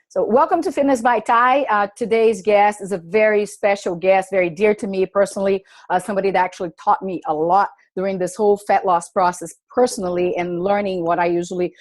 So welcome to Fitness by Ty. Today's guest is a very special guest, very dear to me personally, somebody that actually taught me a lot during this whole fat loss process personally and learning what I usually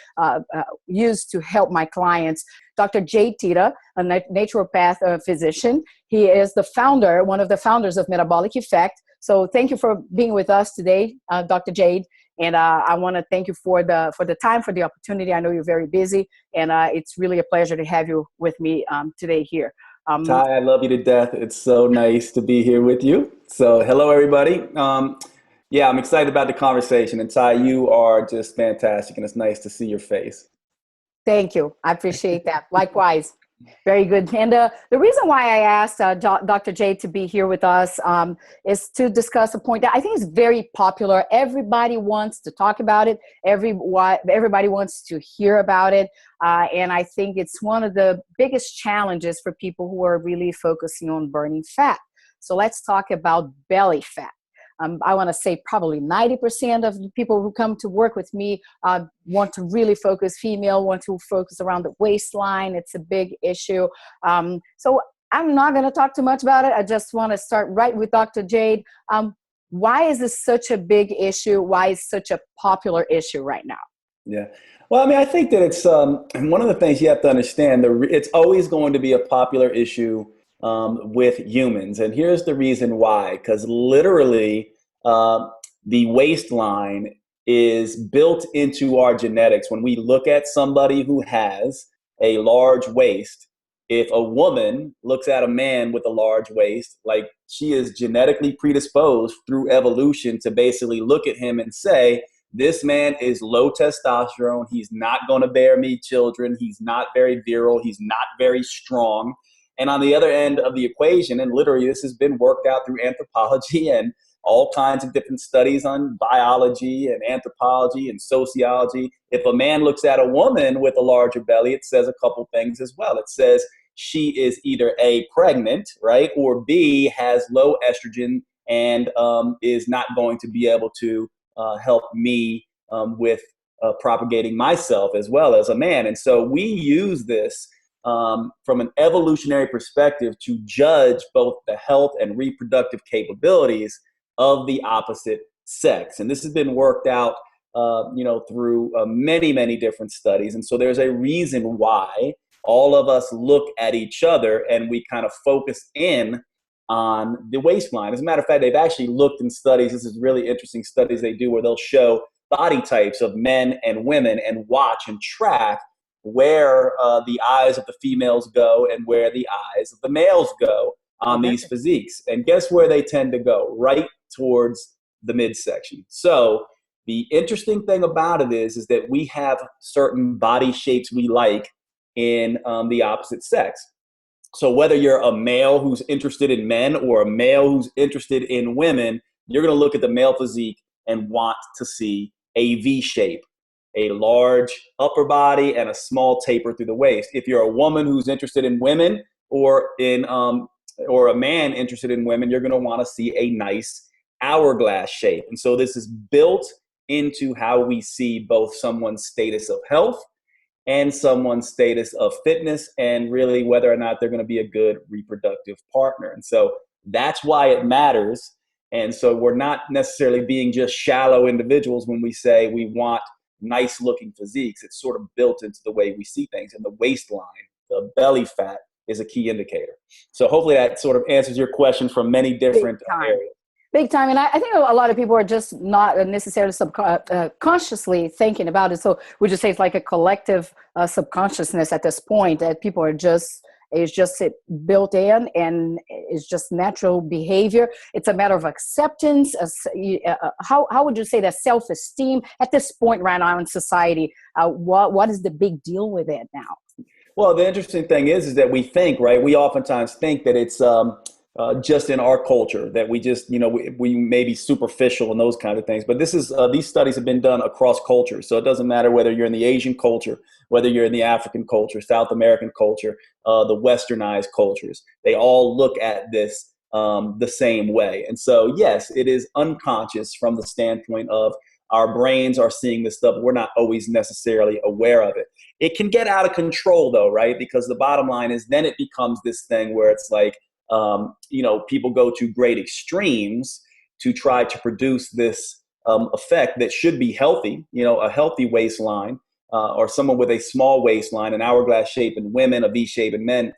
use to help my clients. Dr. Jade Teta, a naturopath physician. He is the founder, one of the founders of Metabolic Effect. So thank you for being with us today, Dr. Jade. And I want to thank you for the time, for the opportunity. I know you're very busy, and it's really a pleasure to have you with me today here. Ty, I love you to death. It's so nice to be here with you. So hello, everybody. Yeah, I'm excited about the conversation. And Ty, you are just fantastic, and it's nice to see your face. Thank you. I appreciate that. Likewise. Very good. And the reason why I asked Dr. J to be here with us is to discuss a point that I think is very popular. Everybody wants to talk about it. Everybody wants to hear about it. And I think it's one of the biggest challenges for people who are really focusing on burning fat. So let's talk about belly fat. I want to say probably 90% of the people who come to work with me want to really focus, want to focus around the waistline. It's a big issue. So I'm not going to talk too much about it. I just want to start right with Dr. Jade. Why is this such a big issue? Why is such a popular issue right now? Yeah. Well, I mean, I think that it's one of the things you have to understand. It's always going to be a popular issue with humans. And here's the reason why, because literally the waistline is built into our genetics. When we look at somebody who has a large waist, if a woman looks at a man with a large waist, like she is genetically predisposed through evolution to basically look at him and say, this man is low testosterone. He's not going to bear me children. He's not very virile. He's not very strong. And on the other end of the equation, and literally this has been worked out through anthropology and all kinds of different studies on biology and anthropology and sociology. If a man looks at a woman with a larger belly, it says a couple things as well. It says she is either A, pregnant, right, or B, has low estrogen and is not going to be able to help me with propagating myself as well as a man. And so we use this from an evolutionary perspective to judge both the health and reproductive capabilities of the opposite sex. And this has been worked out, through many, many different studies. And so there's a reason why all of us look at each other and we kind of focus in on the waistline. As a matter of fact, they've actually looked in studies. This is really interesting studies they do where they'll show body types of men and women and watch and track where the eyes of the females go and where the eyes of the males go on these physiques. And guess where they tend to go? Right towards the midsection. So the interesting thing about it is that we have certain body shapes we like in the opposite sex. So whether you're a male who's interested in men or a male who's interested in women, you're going to look at the male physique and want to see a V shape, a large upper body and a small taper through the waist. If you're a woman who's interested in women or a man interested in women, you're going to want to see a nice hourglass shape. And so this is built into how we see both someone's status of health and someone's status of fitness and really whether or not they're going to be a good reproductive partner. And so that's why it matters. And so we're not necessarily being just shallow individuals when we say we want nice looking physiques. It's sort of built into the way we see things. And the waistline, the belly fat is a key indicator. So hopefully that sort of answers your question from many different areas. Big time. And I think a lot of people are just not necessarily consciously thinking about it. So we just say it's like a collective subconsciousness at this point that people are it's just built in and it's just natural behavior. It's a matter of acceptance. How would you say that self-esteem at this point right now in society? What is the big deal with it now? Well, the interesting thing is that we think, right? We oftentimes think that it's just in our culture that we just, we may be superficial and those kind of things. But these studies have been done across cultures. So it doesn't matter whether you're in the Asian culture, whether you're in the African culture, South American culture, the westernized cultures. They all look at this the same way. And so, yes, it is unconscious from the standpoint of our brains are seeing this stuff. We're not always necessarily aware of it. It can get out of control though, right? Because the bottom line is then it becomes this thing where it's like, people go to great extremes to try to produce this effect that should be healthy, a healthy waistline, or someone with a small waistline, an hourglass shape in women, a V shape in men,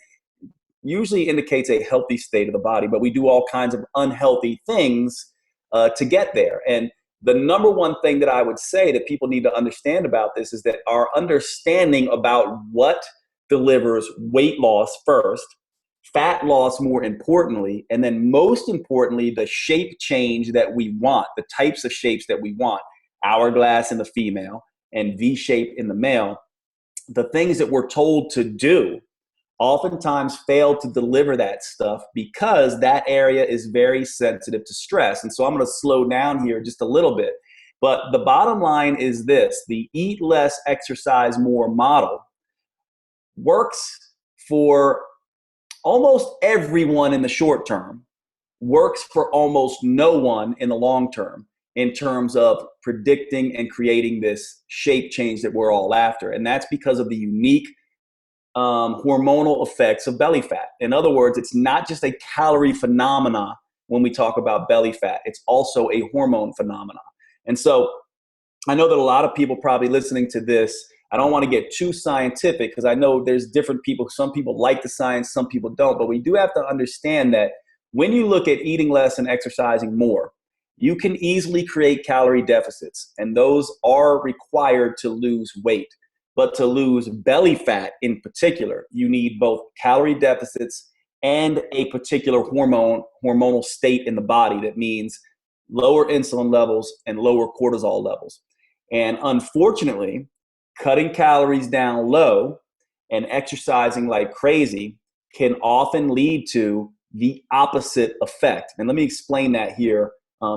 usually indicates a healthy state of the body. But we do all kinds of unhealthy things to get there. And the number one thing that I would say that people need to understand about this is that our understanding about what delivers weight loss first, fat loss more importantly, and then most importantly, the shape change that we want, the types of shapes that we want, hourglass in the female and V shape in the male, the things that we're told to do oftentimes fail to deliver that stuff because that area is very sensitive to stress. And so I'm going to slow down here just a little bit. But the bottom line is this: the eat less, exercise more model works for almost everyone in the short term, works for almost no one in the long term in terms of predicting and creating this shape change that we're all after. And that's because of the unique hormonal effects of belly fat. In other words, it's not just a calorie phenomena when we talk about belly fat, it's also a hormone phenomena. And so I know that a lot of people probably listening to this, I don't want to get too scientific because I know there's different people. Some people like the science, some people don't. But we do have to understand that when you look at eating less and exercising more, you can easily create calorie deficits. And those are required to lose weight. But to lose belly fat in particular, you need both calorie deficits and a particular hormonal state in the body. That means lower insulin levels and lower cortisol levels. And unfortunately, cutting calories down low and exercising like crazy can often lead to the opposite effect. And let me explain that here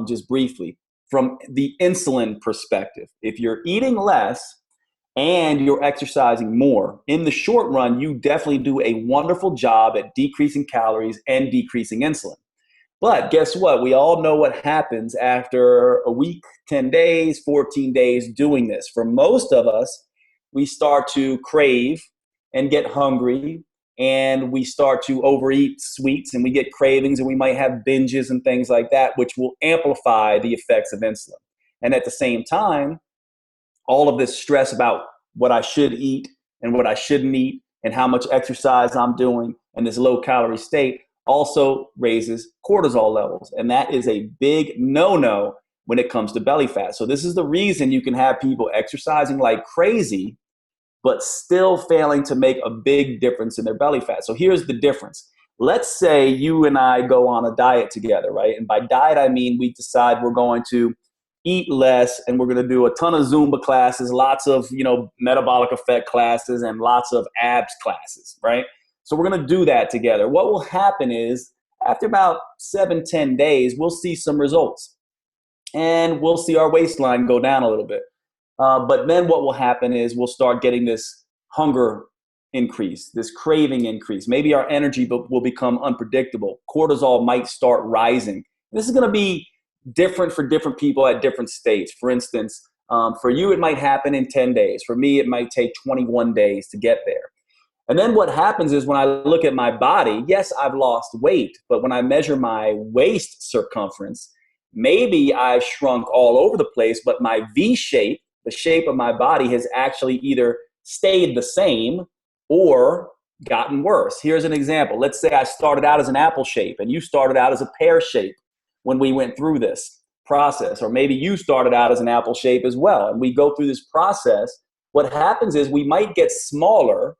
just briefly. From the insulin perspective, if you're eating less and you're exercising more, in the short run, you definitely do a wonderful job at decreasing calories and decreasing insulin. But guess what? We all know what happens after a week, 10 days, 14 days doing this. For most of us, we start to crave and get hungry, and we start to overeat sweets, and we get cravings, and we might have binges and things like that, which will amplify the effects of insulin. And at the same time, all of this stress about what I should eat and what I shouldn't eat and how much exercise I'm doing and this low calorie state also raises cortisol levels. And that is a big no-no when it comes to belly fat. So this is the reason you can have people exercising like crazy, but still failing to make a big difference in their belly fat. So here's the difference. Let's say you and I go on a diet together, right? And by diet, I mean we decide we're going to eat less and we're going to do a ton of Zumba classes, lots of, metabolic effect classes and lots of abs classes, right? So we're going to do that together. What will happen is after about 7-10 days, we'll see some results and we'll see our waistline go down a little bit. But then what will happen is we'll start getting this hunger increase, this craving increase. Maybe our energy will become unpredictable. Cortisol might start rising. This is going to be different for different people at different states. For instance, for you, it might happen in 10 days. For me, it might take 21 days to get there. And then what happens is when I look at my body, yes, I've lost weight, but when I measure my waist circumference, maybe I've shrunk all over the place, but my V shape, the shape of my body, has actually either stayed the same or gotten worse. Here's an example. Let's say I started out as an apple shape and you started out as a pear shape when we went through this process, or maybe you started out as an apple shape as well. And we go through this process. What happens is we might get smaller,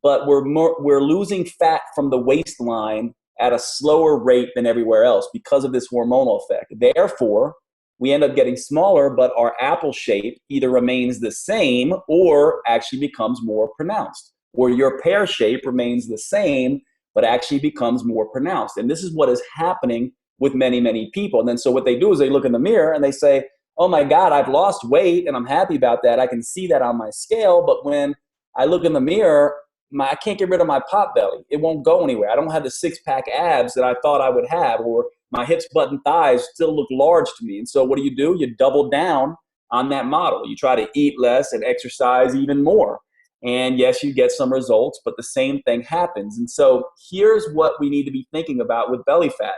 but we're losing fat from the waistline at a slower rate than everywhere else because of this hormonal effect. Therefore, we end up getting smaller, but our apple shape either remains the same or actually becomes more pronounced. Or your pear shape remains the same, but actually becomes more pronounced. And this is what is happening with many, many people. And then so what they do is they look in the mirror and they say, oh my God, I've lost weight and I'm happy about that. I can see that on my scale. But when I look in the mirror, I can't get rid of my pot belly. It won't go anywhere. I don't have the six-pack abs that I thought I would have, or my hips, butt, and thighs still look large to me. And so what do? You double down on that model. You try to eat less and exercise even more. And yes, you get some results, but the same thing happens. And so here's what we need to be thinking about with belly fat.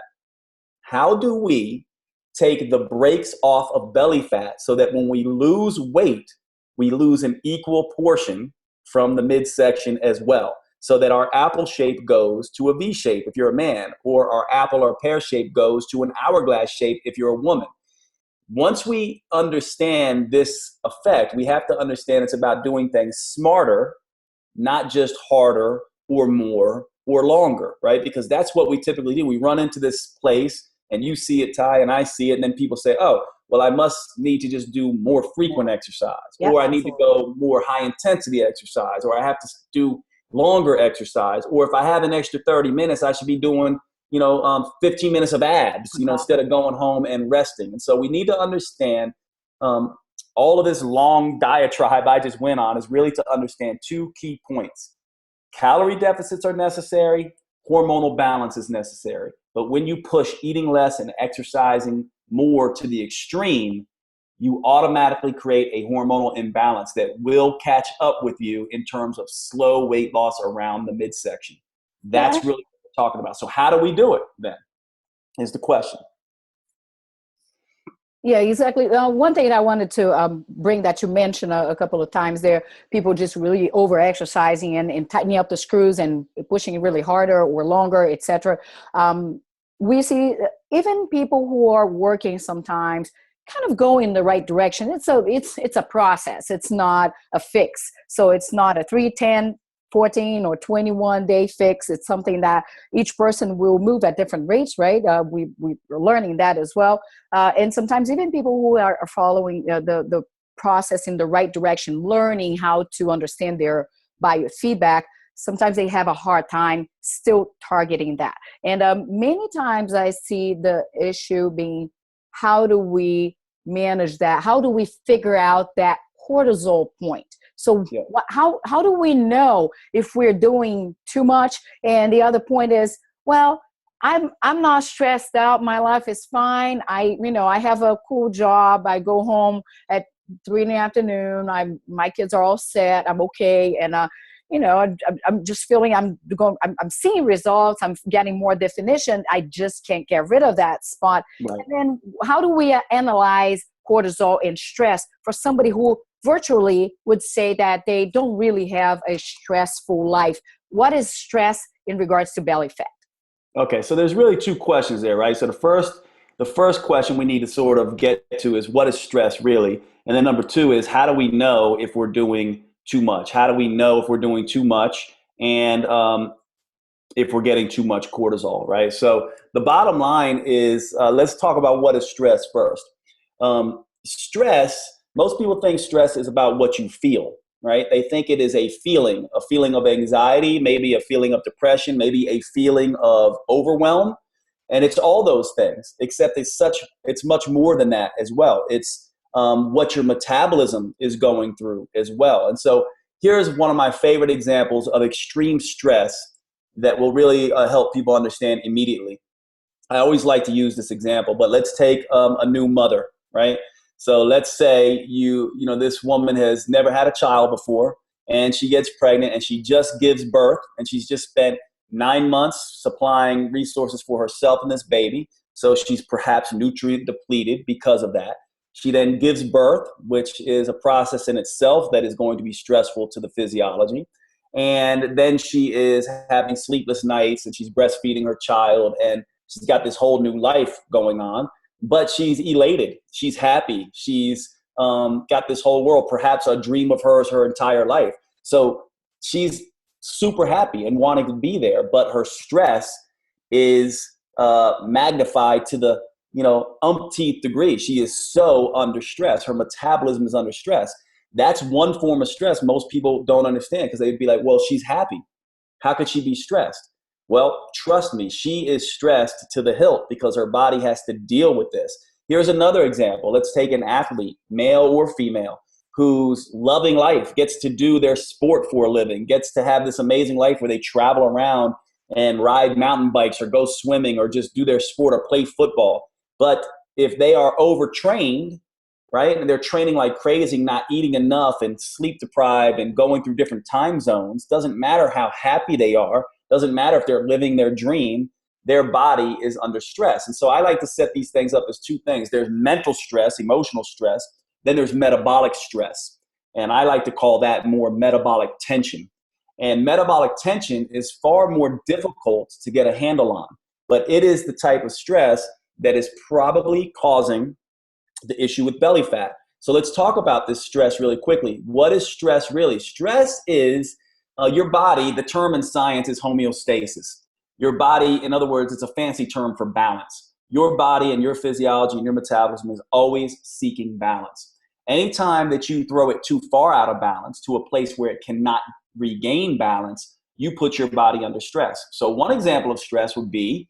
How do we take the brakes off of belly fat so that when we lose weight, we lose an equal portion from the midsection as well? So that our apple shape goes to a V shape if you're a man, or our apple or pear shape goes to an hourglass shape if you're a woman. Once we understand this effect, we have to understand it's about doing things smarter, not just harder or more or longer, right? Because that's what we typically do. We run into this place and you see it, Ty, and I see it. And then people say, oh, well, I must need to just do more frequent exercise, Yeah, or I need to absolutely. go more high intensity exercise, or I have to do longer exercise. Or if I have an extra 30 minutes, I should be doing 15 minutes of abs, instead of going home and resting. And so we need to understand um, all of this long diatribe I just went on is really to understand two key points. Calorie deficits are necessary, hormonal balance is necessary. But when you push eating less and exercising more to the extreme, you automatically create a hormonal imbalance that will catch up with you in terms of slow weight loss around the midsection. Yeah. That's really what we're talking about. So how do we do it then, is the question. Yeah, exactly. One thing I wanted to bring that you mentioned a couple of times there, people just really over exercising and tightening up the screws and pushing it really harder or longer, etc. We see even people who are working sometimes kind of go in the right direction. It's a process. It's not a fix. So it's not a 3, 10, 14 or 21-day fix. It's something that each person will move at different rates, right? We're learning that as well. And sometimes even people who are following the process in the right direction, learning how to understand their biofeedback, sometimes they have a hard time still targeting that. And many times I see the issue being, how do we manage that? How do we figure out that cortisol point? So Yeah. how do we know if we're doing too much? And the other point is, well, I'm not stressed out. My life is fine. I have a cool job. I go home at 3 in the afternoon. My kids are all set. I'm okay. And I'm just feeling I'm seeing results. I'm getting more definition. I just can't get rid of that spot. Right. And then how do we analyze cortisol and stress for somebody who virtually would say that they don't really have a stressful life? What is stress in regards to belly fat? Okay, so there's really two questions there, right? So the first question we need to sort of get to is, what is stress really? And then number two is, how do we know if we're doing too much? How do we know if we're doing too much, and if we're getting too much cortisol, right? So the bottom line is, let's talk about what is stress first. Stress, most people think stress is about what you feel, right? They think it is a feeling of anxiety, maybe a feeling of depression, maybe a feeling of overwhelm. And it's all those things, except it's much more than that as well. It's what your metabolism is going through as well. And so here's one of my favorite examples of extreme stress that will really help people understand immediately. I always like to use this example, but let's take a new mother, right? So let's say this woman has never had a child before, and she gets pregnant and she just gives birth, and she's just spent 9 months supplying resources for herself and this baby. So she's perhaps nutrient depleted because of that. She then gives birth, which is a process in itself that is going to be stressful to the physiology. And then she is having sleepless nights, and she's breastfeeding her child, and she's got this whole new life going on, but she's elated. She's happy. She's got this whole world, perhaps a dream of hers her entire life. So she's super happy and wanting to be there, but her stress is magnified to the umpteenth degree. She is so under stress. Her metabolism is under stress. That's one form of stress most people don't understand, because they'd be like, well, she's happy. How could she be stressed? Well, trust me, she is stressed to the hilt because her body has to deal with this. Here's another example. Let's take an athlete, male or female, who's loving life, gets to do their sport for a living, gets to have this amazing life where they travel around and ride mountain bikes or go swimming or just do their sport or play football. But if they are overtrained, right? And they're training like crazy, not eating enough and sleep deprived and going through different time zones. Doesn't matter how happy they are. Doesn't matter if they're living their dream. Their body is under stress. And so I like to set these things up as two things. There's mental stress, emotional stress. Then there's metabolic stress. And I like to call that more metabolic tension. And metabolic tension is far more difficult to get a handle on. But it is the type of stress that is probably causing the issue with belly fat. So let's talk about this stress really quickly. What is stress really? Stress is your body, the term in science is homeostasis. Your body, in other words, it's a fancy term for balance. Your body and your physiology and your metabolism is always seeking balance. Anytime that you throw it too far out of balance to a place where it cannot regain balance, you put your body under stress. So one example of stress would be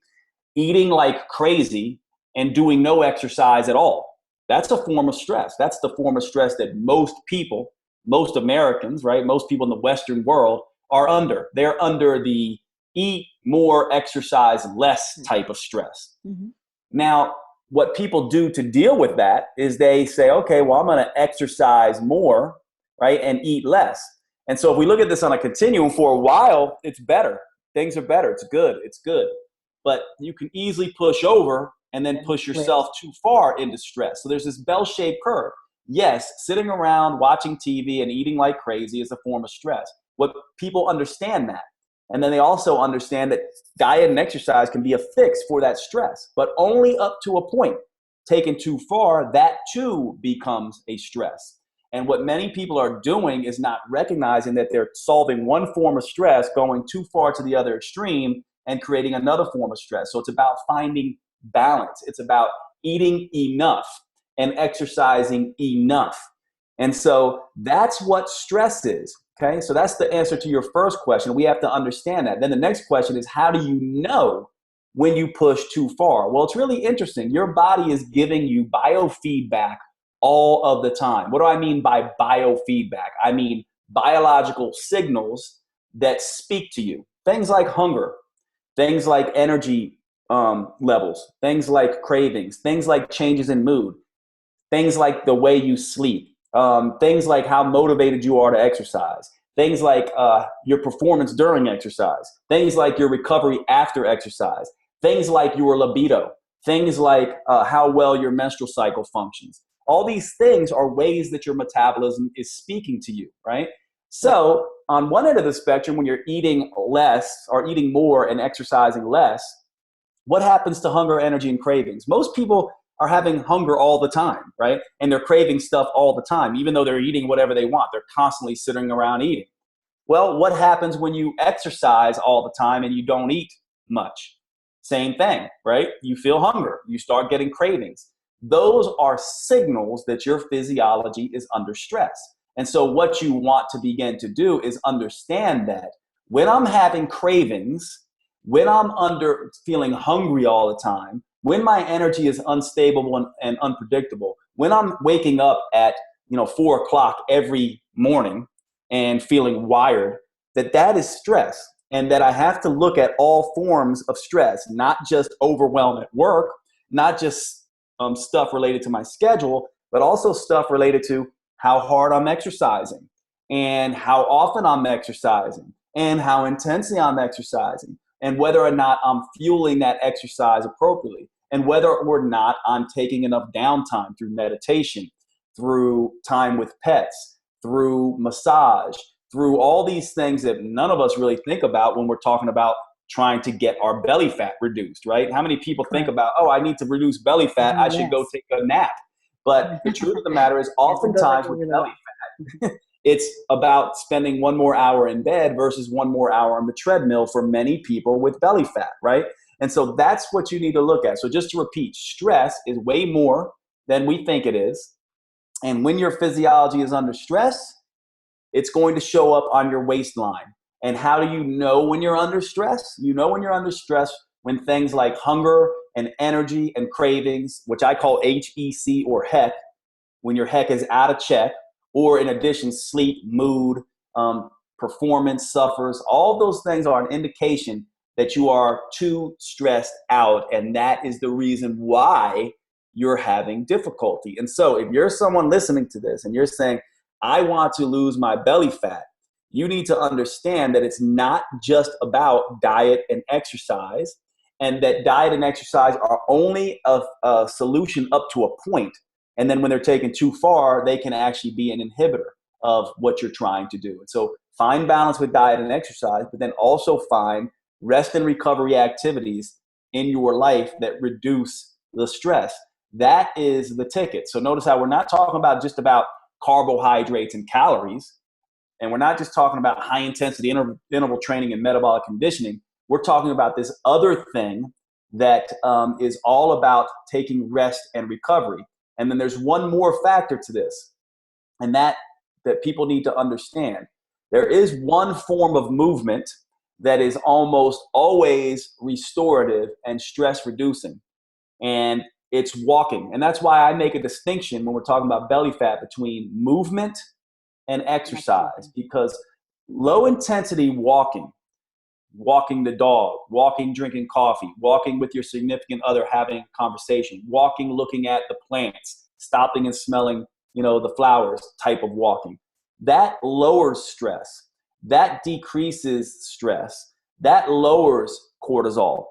eating like crazy and doing no exercise at all. That's a form of stress. That's the form of stress that most people, most Americans, right? Most people in the Western world are under. They're under the eat more, exercise less type of stress. Mm-hmm. Now, what people do to deal with that is they say, okay, well, I'm going to exercise more, right? And eat less. And so if we look at this on a continuum, for a while, it's better. Things are better. It's good. It's good. But you can easily push over and then push yourself too far into stress. So there's this bell-shaped curve. Yes, sitting around watching TV and eating like crazy is a form of stress. What people understand that. And then they also understand that diet and exercise can be a fix for that stress, but only up to a point. Taken too far, that too becomes a stress. And what many people are doing is not recognizing that they're solving one form of stress, going too far to the other extreme, and creating another form of stress. So it's about finding balance. It's about eating enough and exercising enough. And so that's what stress is. Okay, so that's the answer to your first question. We have to understand that. Then the next question is, how do you know when you push too far? Well, it's really interesting. Your body is giving you biofeedback all of the time. What do I mean by biofeedback? I mean biological signals that speak to you. Things like hunger, things like energy levels, things like cravings, things like changes in mood, things like the way you sleep, things like how motivated you are to exercise, things like your performance during exercise, things like your recovery after exercise, things like your libido, things like how well your menstrual cycle functions. All these things are ways that your metabolism is speaking to you, right? So on one end of the spectrum, when you're eating less or eating more and exercising less, what happens to hunger, energy, and cravings? Most people are having hunger all the time, right? And they're craving stuff all the time, even though they're eating whatever they want. They're constantly sitting around eating. Well, what happens when you exercise all the time and you don't eat much? Same thing, right? You feel hunger. You start getting cravings. Those are signals that your physiology is under stress. And so what you want to begin to do is understand that when I'm having cravings, when I'm under feeling hungry all the time, when my energy is unstable and unpredictable, when I'm waking up at 4 o'clock every morning and feeling wired, that is stress. And that I have to look at all forms of stress, not just overwhelm at work, not just stuff related to my schedule, but also stuff related to how hard I'm exercising and how often I'm exercising and how intensely I'm exercising and whether or not I'm fueling that exercise appropriately and whether or not I'm taking enough downtime through meditation, through time with pets, through massage, through all these things that none of us really think about when we're talking about trying to get our belly fat reduced, right? How many people think about, oh, I need to reduce belly fat, I should go take a nap. But the truth of the matter is oftentimes with belly fat, it's about spending one more hour in bed versus one more hour on the treadmill for many people with belly fat, right? And so that's what you need to look at. So just to repeat, stress is way more than we think it is. And when your physiology is under stress, it's going to show up on your waistline. And how do you know when you're under stress? You know when you're under stress when things like hunger and energy and cravings, which I call HEC or HEC, when your HEC is out of check, or in addition, sleep, mood, performance suffers. All those things are an indication that you are too stressed out. And that is the reason why you're having difficulty. And so if you're someone listening to this and you're saying, I want to lose my belly fat, you need to understand that it's not just about diet and exercise, and that diet and exercise are only a solution up to a point. And then when they're taken too far, they can actually be an inhibitor of what you're trying to do. And so find balance with diet and exercise, but then also find rest and recovery activities in your life that reduce the stress. That is the ticket. So notice how we're not talking about just about carbohydrates and calories, and we're not just talking about high intensity interval training and metabolic conditioning. We're talking about this other thing that is all about taking rest and recovery. And then there's one more factor to this, and that people need to understand. There is one form of movement that is almost always restorative and stress reducing, and it's walking. And that's why I make a distinction when we're talking about belly fat between movement and exercise, because low intensity walking the dog, walking, drinking coffee, walking with your significant other, having a conversation, walking, looking at the plants, stopping and smelling, the flowers type of walking. That lowers stress. That decreases stress. That lowers cortisol.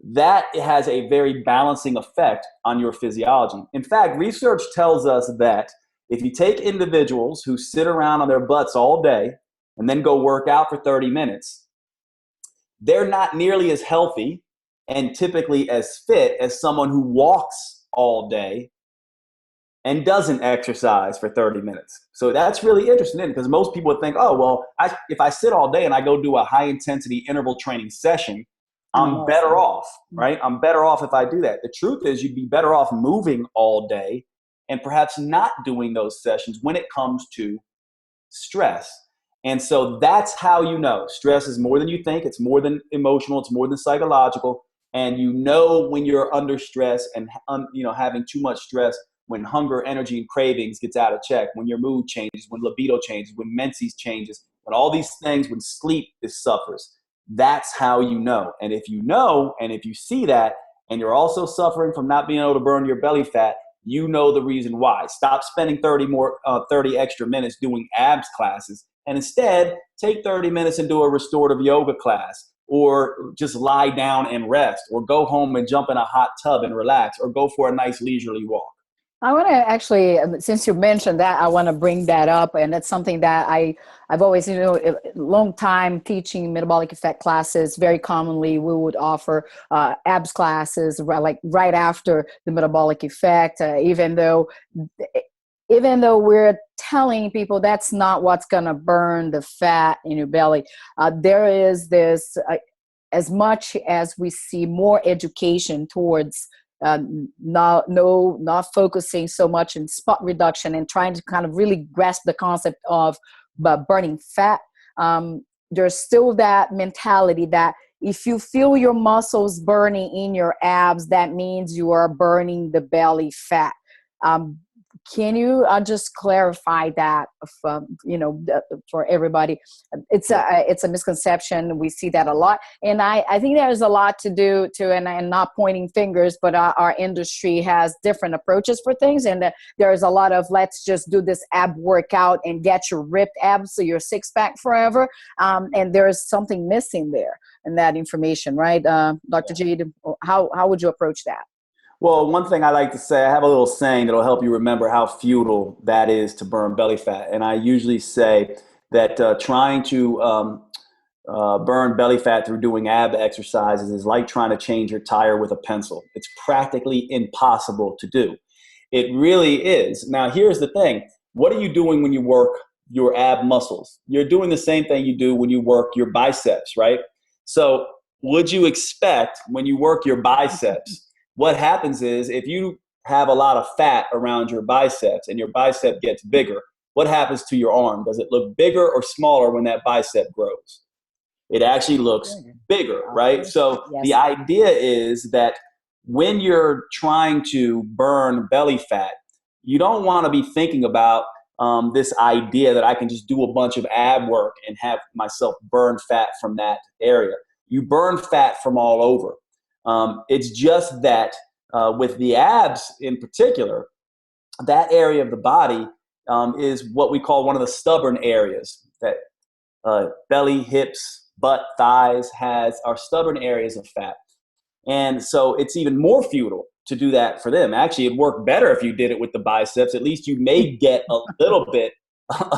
That has a very balancing effect on your physiology. In fact, research tells us that if you take individuals who sit around on their butts all day and then go work out for 30 minutes, they're not nearly as healthy and typically as fit as someone who walks all day and doesn't exercise for 30 minutes. So that's really interesting, because most people would think, oh, well, if I sit all day and I go do a high intensity interval training session, I'm better off, right? I'm better off if I do that. The truth is, you'd be better off moving all day and perhaps not doing those sessions when it comes to stress. And so that's how you know stress is more than you think. It's more than emotional. It's more than psychological. And you know when you're under stress and having too much stress, when hunger, energy, and cravings gets out of check, when your mood changes, when libido changes, when menses changes, when all these things, when sleep suffers. That's how you know. And if you know, and if you see that, and you're also suffering from not being able to burn your belly fat, you know the reason why. Stop spending 30 extra minutes doing abs classes, and instead take 30 minutes and do a restorative yoga class, or just lie down and rest, or go home and jump in a hot tub and relax, or go for a nice leisurely walk. I want to actually, since you mentioned that, I want to bring that up. And it's something that I've always, a long time teaching metabolic effect classes. Very commonly, we would offer abs classes like right after the metabolic effect, even though we're telling people that's not what's going to burn the fat in your belly. There is this, as much as we see more education towards not focusing so much in spot reduction and trying to kind of really grasp the concept of burning fat, there's still that mentality that if you feel your muscles burning in your abs, that means you are burning the belly fat. Can you just clarify that, for everybody? It's a misconception. We see that a lot. And I think there's a lot to do to, and not pointing fingers, but our industry has different approaches for things. And there's a lot of, let's just do this ab workout and get your ripped abs, so your six pack forever. And there's something missing there in that information, right? Dr. Jade, how would you approach that? Well, one thing I like to say, I have a little saying that'll help you remember how futile that is to burn belly fat. And I usually say that trying to burn belly fat through doing ab exercises is like trying to change your tire with a pencil. It's practically impossible to do. It really is. Now, here's the thing. What are you doing when you work your ab muscles? You're doing the same thing you do when you work your biceps, right? So would you expect when you work your biceps, what happens is if you have a lot of fat around your biceps and your bicep gets bigger, what happens to your arm? Does it look bigger or smaller when that bicep grows? It actually looks bigger, right? So Yes. The idea is that when you're trying to burn belly fat, you don't want to be thinking about this idea that I can just do a bunch of ab work and have myself burn fat from that area. You burn fat from all over. It's just that with the abs in particular, that area of the body is what we call one of the stubborn areas that belly, hips, butt, thighs are stubborn areas of fat. And so it's even more futile to do that for them. Actually, it'd work better if you did it with the biceps. At least you may get a little bit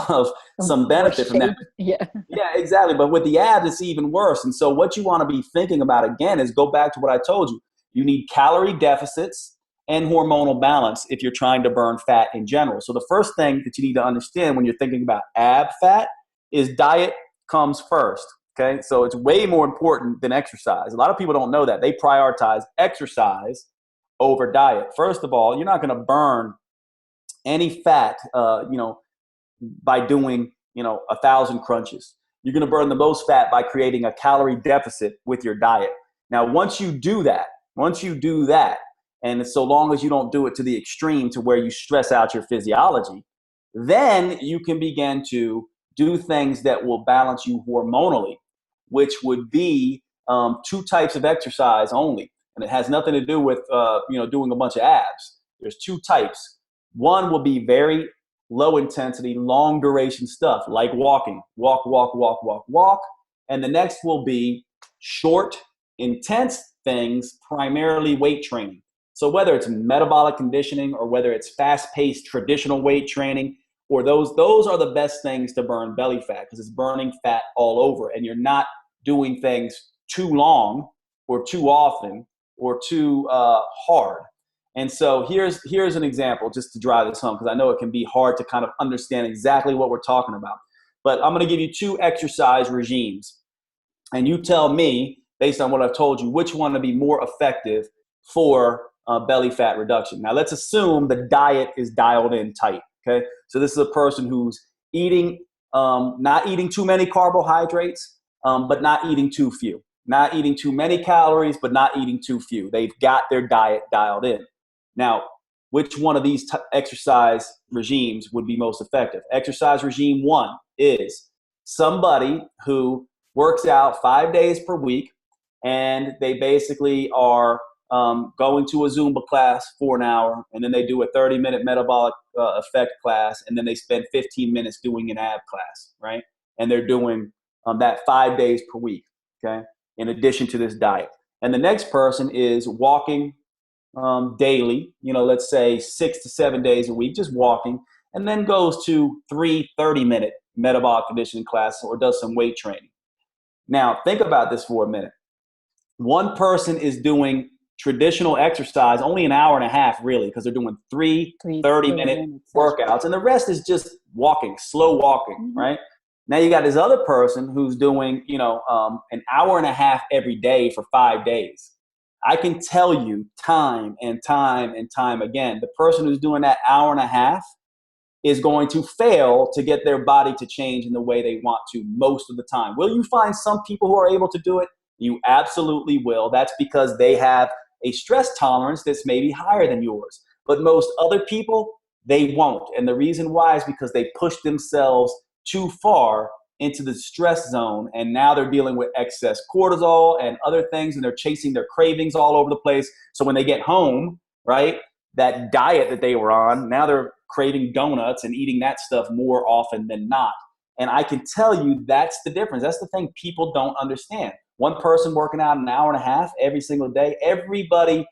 of some benefit from that. Yeah. Yeah, exactly. But with the abs, it's even worse. And so what you want to be thinking about again is go back to what I told you. You need calorie deficits and hormonal balance if you're trying to burn fat in general. So the first thing that you need to understand when you're thinking about ab fat is diet comes first. Okay, so it's way more important than exercise. A lot of people don't know that. They prioritize exercise over diet. First of all, you're not going to burn any fat, by doing, 1,000 crunches. You're going to burn the most fat by creating a calorie deficit with your diet. Now, once you do that, and so long as you don't do it to the extreme to where you stress out your physiology, then you can begin to do things that will balance you hormonally, which would be two types of exercise only. And it has nothing to do with, doing a bunch of abs. There's two types. One will be very low intensity, long duration stuff like walking, walk. And the next will be short, intense things, primarily weight training. So whether it's metabolic conditioning or whether it's fast-paced traditional weight training, or those are the best things to burn belly fat because it's burning fat all over and you're not doing things too long or too often or too hard. And so here's an example just to drive this home because I know it can be hard to kind of understand exactly what we're talking about. But I'm going to give you two exercise regimes. And you tell me, based on what I've told you, which one to be more effective for belly fat reduction. Now, let's assume the diet is dialed in tight. Okay, so this is a person who's eating, not eating too many carbohydrates, but not eating too few. Not eating too many calories, but not eating too few. They've got their diet dialed in. Now, which one of these exercise regimes would be most effective? Exercise regime one is somebody who works out 5 days per week, and they basically are going to a Zumba class for an hour, and then they do a 30-minute metabolic effect class, and then they spend 15 minutes doing an ab class, right? And they're doing that 5 days per week, okay, in addition to this diet. And the next person is walking daily, let's say 6 to 7 days a week, just walking, and then goes to 3 30-minute metabolic conditioning classes or does some weight training. Now, think about this for a minute. One person is doing traditional exercise, only an hour and a half, really, because they're doing 3 30-minute workouts, and the rest is just walking, slow walking, right? Now you got this other person who's doing, an hour and a half every day for 5 days. I can tell you time and time again, the person who's doing that hour and a half is going to fail to get their body to change in the way they want to most of the time. Will you find some people who are able to do it? You absolutely will. That's because they have a stress tolerance that's maybe higher than yours. But most other people, they won't. And the reason why is because they push themselves too far into the stress zone, and now they're dealing with excess cortisol and other things, and they're chasing their cravings all over the place. So when they get home, right, that diet that they were on, now they're craving donuts and eating that stuff more often than not. And I can tell you that's the difference. That's the thing people don't understand. One person working out an hour and a half every single day, everybody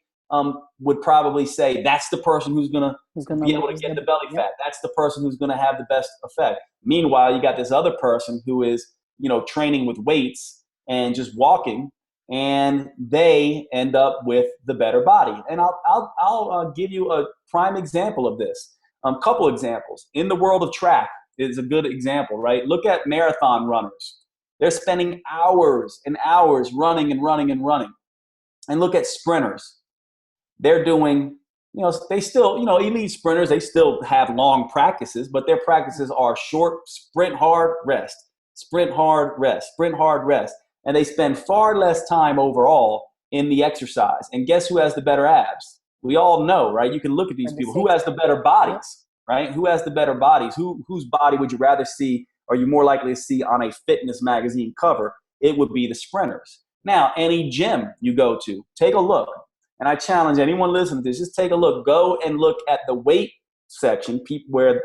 would probably say that's the person who's going to be able to get the belly fat. That's the person who's going to have the best effect. Meanwhile, you got this other person who is, training with weights and just walking, and they end up with the better body. And I'll give you a prime example of this. Couple examples. In the world of track is a good example, right? Look at marathon runners. They're spending hours and hours running and running and running. And look at sprinters. They're doing, they still, elite sprinters, they still have long practices, but their practices are short, sprint hard, rest, sprint hard, rest, sprint hard, rest. And they spend far less time overall in the exercise. And guess who has the better abs? We all know, right? You can look at these people. Who has the better bodies, right? Who has the better bodies? Whose body would you rather see, or you more likely to see on a fitness magazine cover? It would be the sprinters. Now, any gym you go to, take a look. And I challenge anyone listening to this, just take a look. Go and look at the weight section, where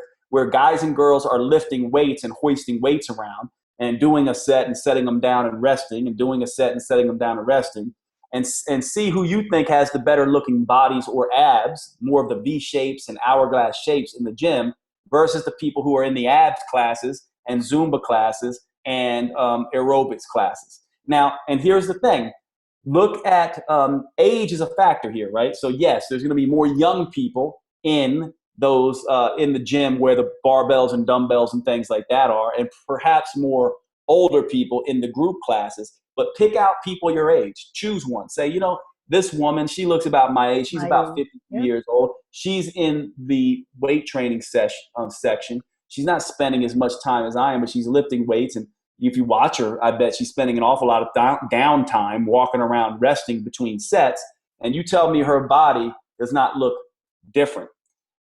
guys and girls are lifting weights and hoisting weights around and doing a set and setting them down and resting, and doing a set and setting them down and resting, and see who you think has the better looking bodies or abs, more of the V shapes and hourglass shapes in the gym, versus the people who are in the abs classes and Zumba classes and aerobics classes. Now, and here's the thing. Look at age is a factor here, right? So yes, there's going to be more young people in those in the gym where the barbells and dumbbells and things like that are, and perhaps more older people in the group classes. But pick out people your age. Choose one. Say, this woman, she looks about my age. She's about 50 years old. She's in the weight training section. She's not spending as much time as I am, but she's lifting weights. And if you watch her, I bet she's spending an awful lot of downtime walking around resting between sets. And you tell me her body does not look different.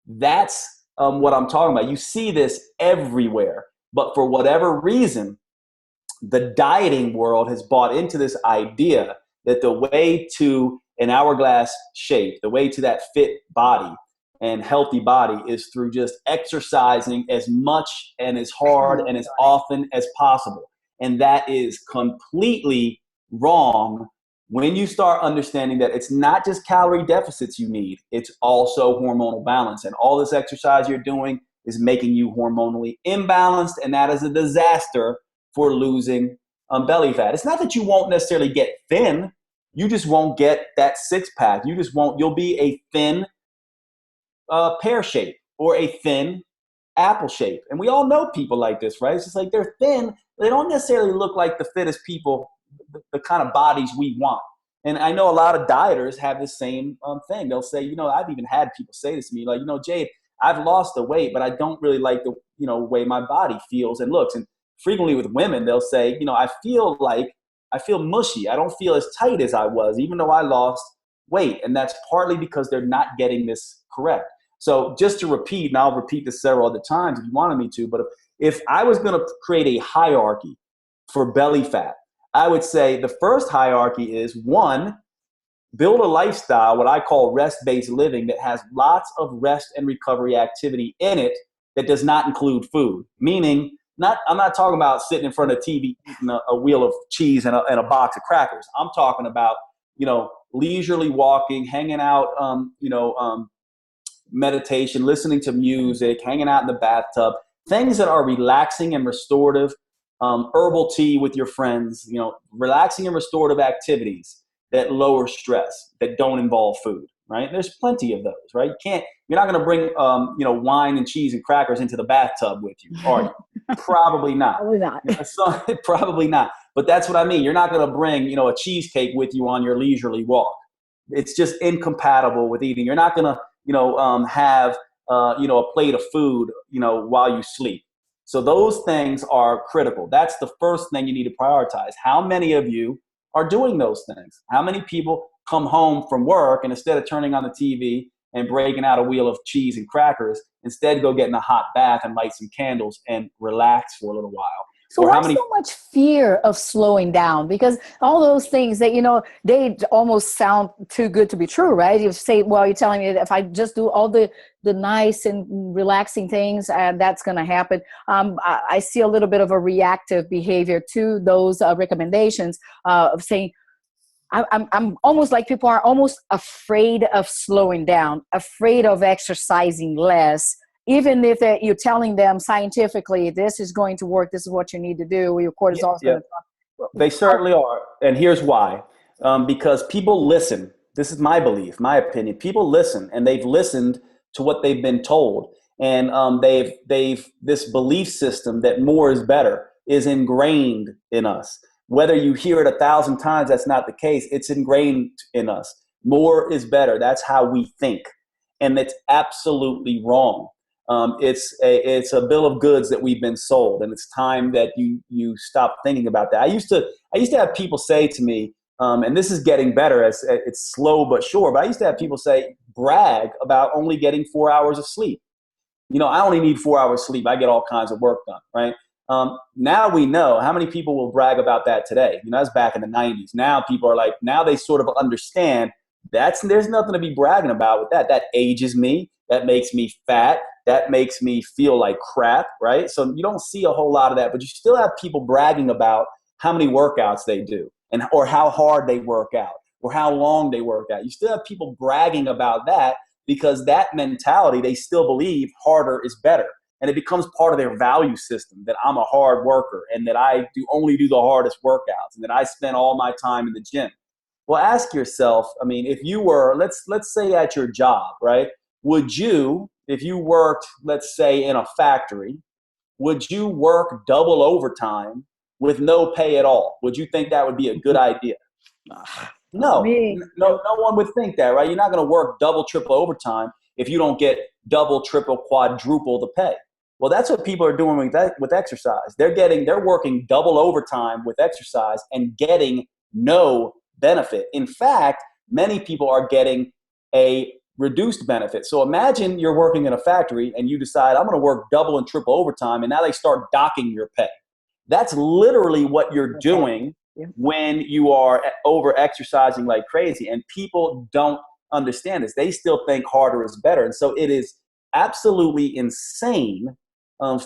That's what I'm talking about. You see this everywhere. But for whatever reason, the dieting world has bought into this idea that the way to an hourglass shape, the way to that fit body and healthy body, is through just exercising as much and as hard and as often as possible. And that is completely wrong when you start understanding that it's not just calorie deficits you need, it's also hormonal balance. And all this exercise you're doing is making you hormonally imbalanced, and that is a disaster for losing belly fat. It's not that you won't necessarily get thin, you just won't get that six pack. You'll be a thin pear shape or a thin apple shape. And we all know people like this, right? It's just like they're thin, they don't necessarily look like the fittest people, the kind of bodies we want. And I know a lot of dieters have the same thing. They'll say, I've even had people say this to me, like, Jade, I've lost the weight, but I don't really like the way my body feels and looks. And frequently with women, they'll say, I feel mushy. I don't feel as tight as I was, even though I lost weight. And that's partly because they're not getting this correct. So just to repeat, and I'll repeat this several other times if you wanted me to, but if I was going to create a hierarchy for belly fat, I would say the first hierarchy is, one, build a lifestyle, what I call rest-based living, that has lots of rest and recovery activity in it that does not include food. Meaning, I'm not talking about sitting in front of TV eating a wheel of cheese and a box of crackers. I'm talking about, leisurely walking, hanging out, meditation, listening to music, hanging out in the bathtub, things that are relaxing and restorative, herbal tea with your friends, relaxing and restorative activities that lower stress, that don't involve food, right? There's plenty of those, right? You're not going to bring, wine and cheese and crackers into the bathtub with you, are you? Probably not. Probably not. So, probably not. But that's what I mean. You're not going to bring, a cheesecake with you on your leisurely walk. It's just incompatible with eating. You're not going to, have, a plate of food, while you sleep. So those things are critical. That's the first thing you need to prioritize. How many of you are doing those things? How many people come home from work and instead of turning on the TV and breaking out a wheel of cheese and crackers, instead go get in a hot bath and light some candles and relax for a little while? So why so much fear of slowing down? Because all those things that, they almost sound too good to be true, right? You say, well, you're telling me that if I just do all the nice and relaxing things, that's going to happen. I see a little bit of a reactive behavior to those recommendations of saying, I'm almost like people are almost afraid of slowing down, afraid of exercising less. Even if you're telling them scientifically, this is going to work, this is what you need to do, your cortisol is going to... They certainly are. And here's why. Because people listen. This is my belief, my opinion. People listen, and they've listened to what they've been told. And this belief system that more is better is ingrained in us. Whether you hear it 1,000 times, that's not the case. It's ingrained in us. More is better. That's how we think. And it's absolutely wrong. It's a bill of goods that we've been sold, and it's time that you stop thinking about that. I used to have people say to me, and this is getting better as it's slow but sure, but I used to have people brag about only getting 4 hours of sleep. I only need 4 hours of sleep. I get all kinds of work done, right? Now we know how many people will brag about that today. That's back in the 90s. Now people are now they sort of understand There's nothing to be bragging about with that. That ages me. That makes me fat. That makes me feel like crap, right? So you don't see a whole lot of that, but you still have people bragging about how many workouts they do and or how hard they work out or how long they work out. You still have people bragging about that because that mentality, they still believe harder is better. And it becomes part of their value system that I'm a hard worker and that I only do the hardest workouts and that I spend all my time in the gym. Well, ask yourself, I mean, if you were, let's say at your job, right? Would you, if you worked, let's say in a factory, would you work double overtime with no pay at all? Would you think that would be a good idea? Not No, me. no, Nope. no one would think that, right? You're not going to work double, triple overtime if you don't get double, triple, quadruple the pay. Well, that's what people are doing with exercise. They're working double overtime with exercise and getting no benefit. In fact, many people are getting a reduced benefit. So imagine you're working in a factory and you decide, I'm going to work double and triple overtime, and now they start docking your pay. That's literally what you're What's happening? doing Yeah. when you are over exercising like crazy. And people don't understand this. They still think harder is better. And so it is absolutely insane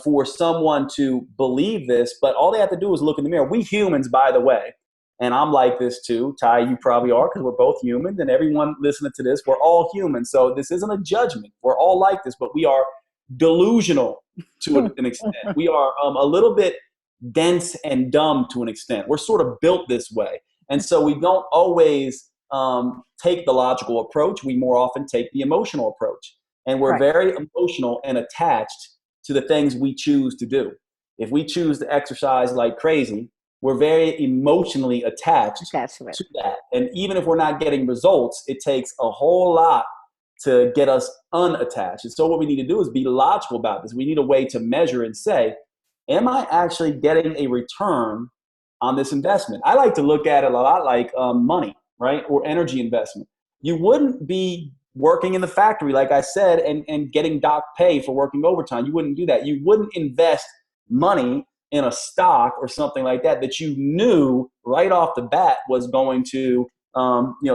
for someone to believe this, but all they have to do is look in the mirror. We humans, by the way, and I'm like this too, Ty, you probably are, because we're both humans, and everyone listening to this, we're all human. So this isn't a judgment. We're all like this, but we are delusional to an extent. We are a little bit dense and dumb to an extent. We're sort of built this way. And so we don't always take the logical approach. We more often take the emotional approach. And we're Right. very emotional and attached to the things we choose to do. If we choose to exercise like crazy, we're very emotionally attached Attached to it. to that. And even if we're not getting results, it takes a whole lot to get us unattached. And so what we need to do is be logical about this. We need a way to measure and say, am I actually getting a return on this investment? I like to look at it a lot like money, right? Or energy investment. You wouldn't be working in the factory, like I said, and getting dock pay for working overtime. You wouldn't do that. You wouldn't invest money in a stock or something like that that you knew right off the bat was going to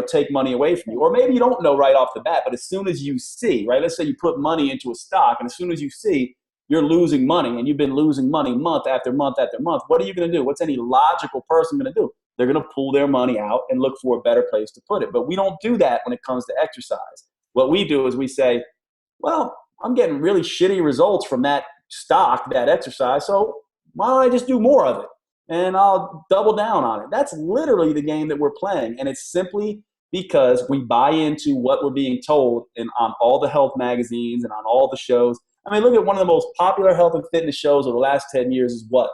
take money away from you. Or maybe you don't know right off the bat, but as soon as you see, right, let's say you put money into a stock, and as soon as you see you're losing money and you've been losing money month after month after month, what are you going to do? What's any logical person going to do? They're going to pull their money out and look for a better place to put it. But we don't do that when it comes to exercise. What we do is we say, well, I'm getting really shitty results from that stock, that exercise, so why don't I just do more of it? And I'll double down on it. That's literally the game that we're playing. And it's simply because we buy into what we're being told on all the health magazines and on all the shows. I mean, look at one of the most popular health and fitness shows of the last 10 years is what?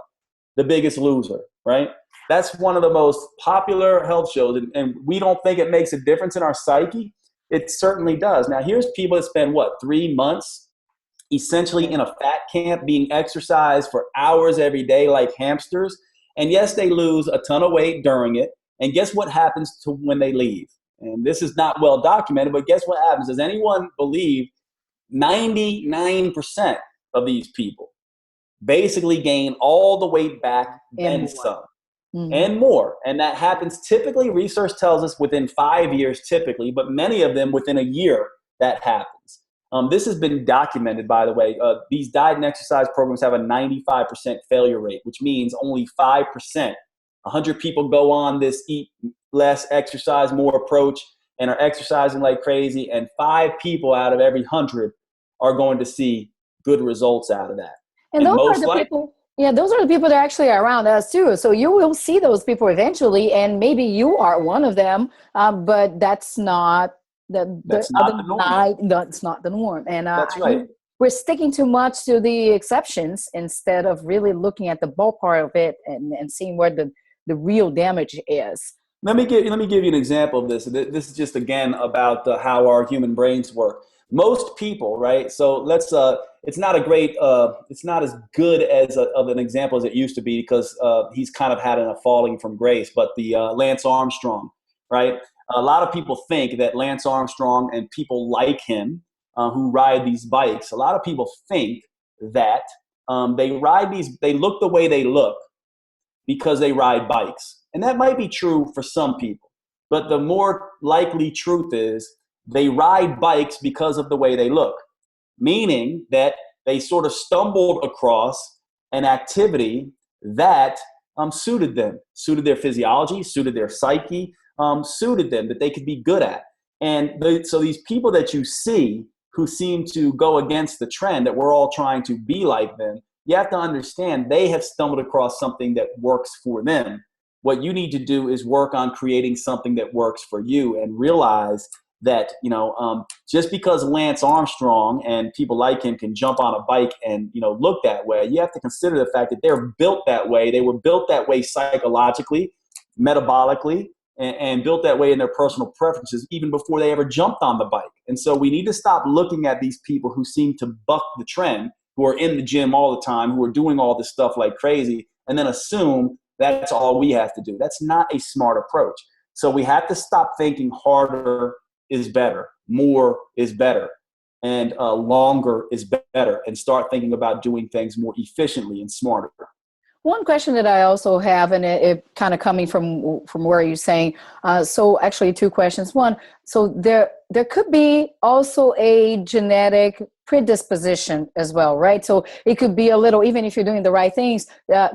The Biggest Loser, right? That's one of the most popular health shows. And we don't think it makes a difference in our psyche. It certainly does. Now, here's people that spend, 3 months essentially in a fat camp being exercised for hours every day like hamsters. And yes, they lose a ton of weight during it. And guess what happens to when they leave? And this is not well documented, but guess what happens? Does anyone believe 99% of these people basically gain all the weight back, And then more. some, Mm-hmm. and more? And that happens typically, research tells us, within 5 years typically, but many of them within a year that happens. This has been documented, by the way. These diet and exercise programs have a 95% failure rate, which means only 5%. 100 people go on this eat less, exercise more approach and are exercising like crazy, and 5 people out of every 100 are going to see good results out of that. And And those are most the likely, people, yeah, those are the people that are actually around us too. So you will see those people eventually, and maybe you are one of them, but that's not the that's other not the norm. night. That's not the norm. And That's I right. think we're sticking too much to the exceptions instead of really looking at the ballpark of it and seeing where the real damage is. Let me give you an example of this. This is just again about how our human brains work. Most people, right? So let's. It's not a great. It's not as good as of an example as it used to be because he's kind of had a falling from grace. But the Lance Armstrong, right? A lot of people think that Lance Armstrong and people like him who ride these bikes. A lot of people think that they ride these. They look the way they look because they ride bikes. And that might be true for some people. But the more likely truth is they ride bikes because of the way they look, meaning that they sort of stumbled across an activity that suited them, suited their physiology, suited their psyche, suited them, that they could be good at. And so these people that you see who seem to go against the trend, that we're all trying to be like them, you have to understand they have stumbled across something that works for them. What you need to do is work on creating something that works for you, and realize that, just because Lance Armstrong and people like him can jump on a bike and, look that way, you have to consider the fact that they're built that way. They were built that way psychologically, metabolically, and built that way in their personal preferences even before they ever jumped on the bike. And so we need to stop looking at these people who seem to buck the trend, who are in the gym all the time, who are doing all this stuff like crazy, and then assume that's all we have to do. That's not a smart approach. So we have to stop thinking harder is better, more is better, and longer is better, and start thinking about doing things more efficiently and smarter. One question that I also have, and it kind of coming from where you're saying, so actually two questions. One, so there could be also a genetic predisposition as well, right? So it could be a little, even if you're doing the right things,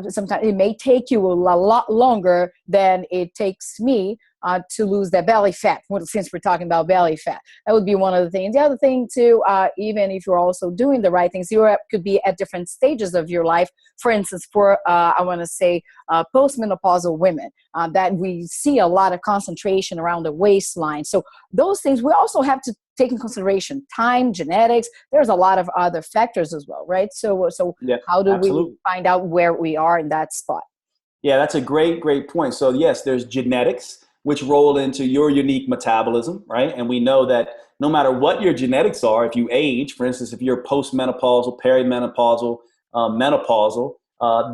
sometimes it may take you a lot longer than it takes me to lose that belly fat. Since we're talking about belly fat, that would be one of the things. The other thing too, even if you're also doing the right things, you could be at different stages of your life. For instance, for I want to say postmenopausal women, that we see a lot of concentration around the waistline. So those things we also have to take in consideration: time, genetics. There's a lot of other factors as well, right? So Yeah, how do absolutely. we find out where we are in that spot? Yeah, that's a great point. So yes, there's genetics, which roll into your unique metabolism, right? And we know that no matter what your genetics are, if you age, for instance, if you're postmenopausal, perimenopausal, menopausal,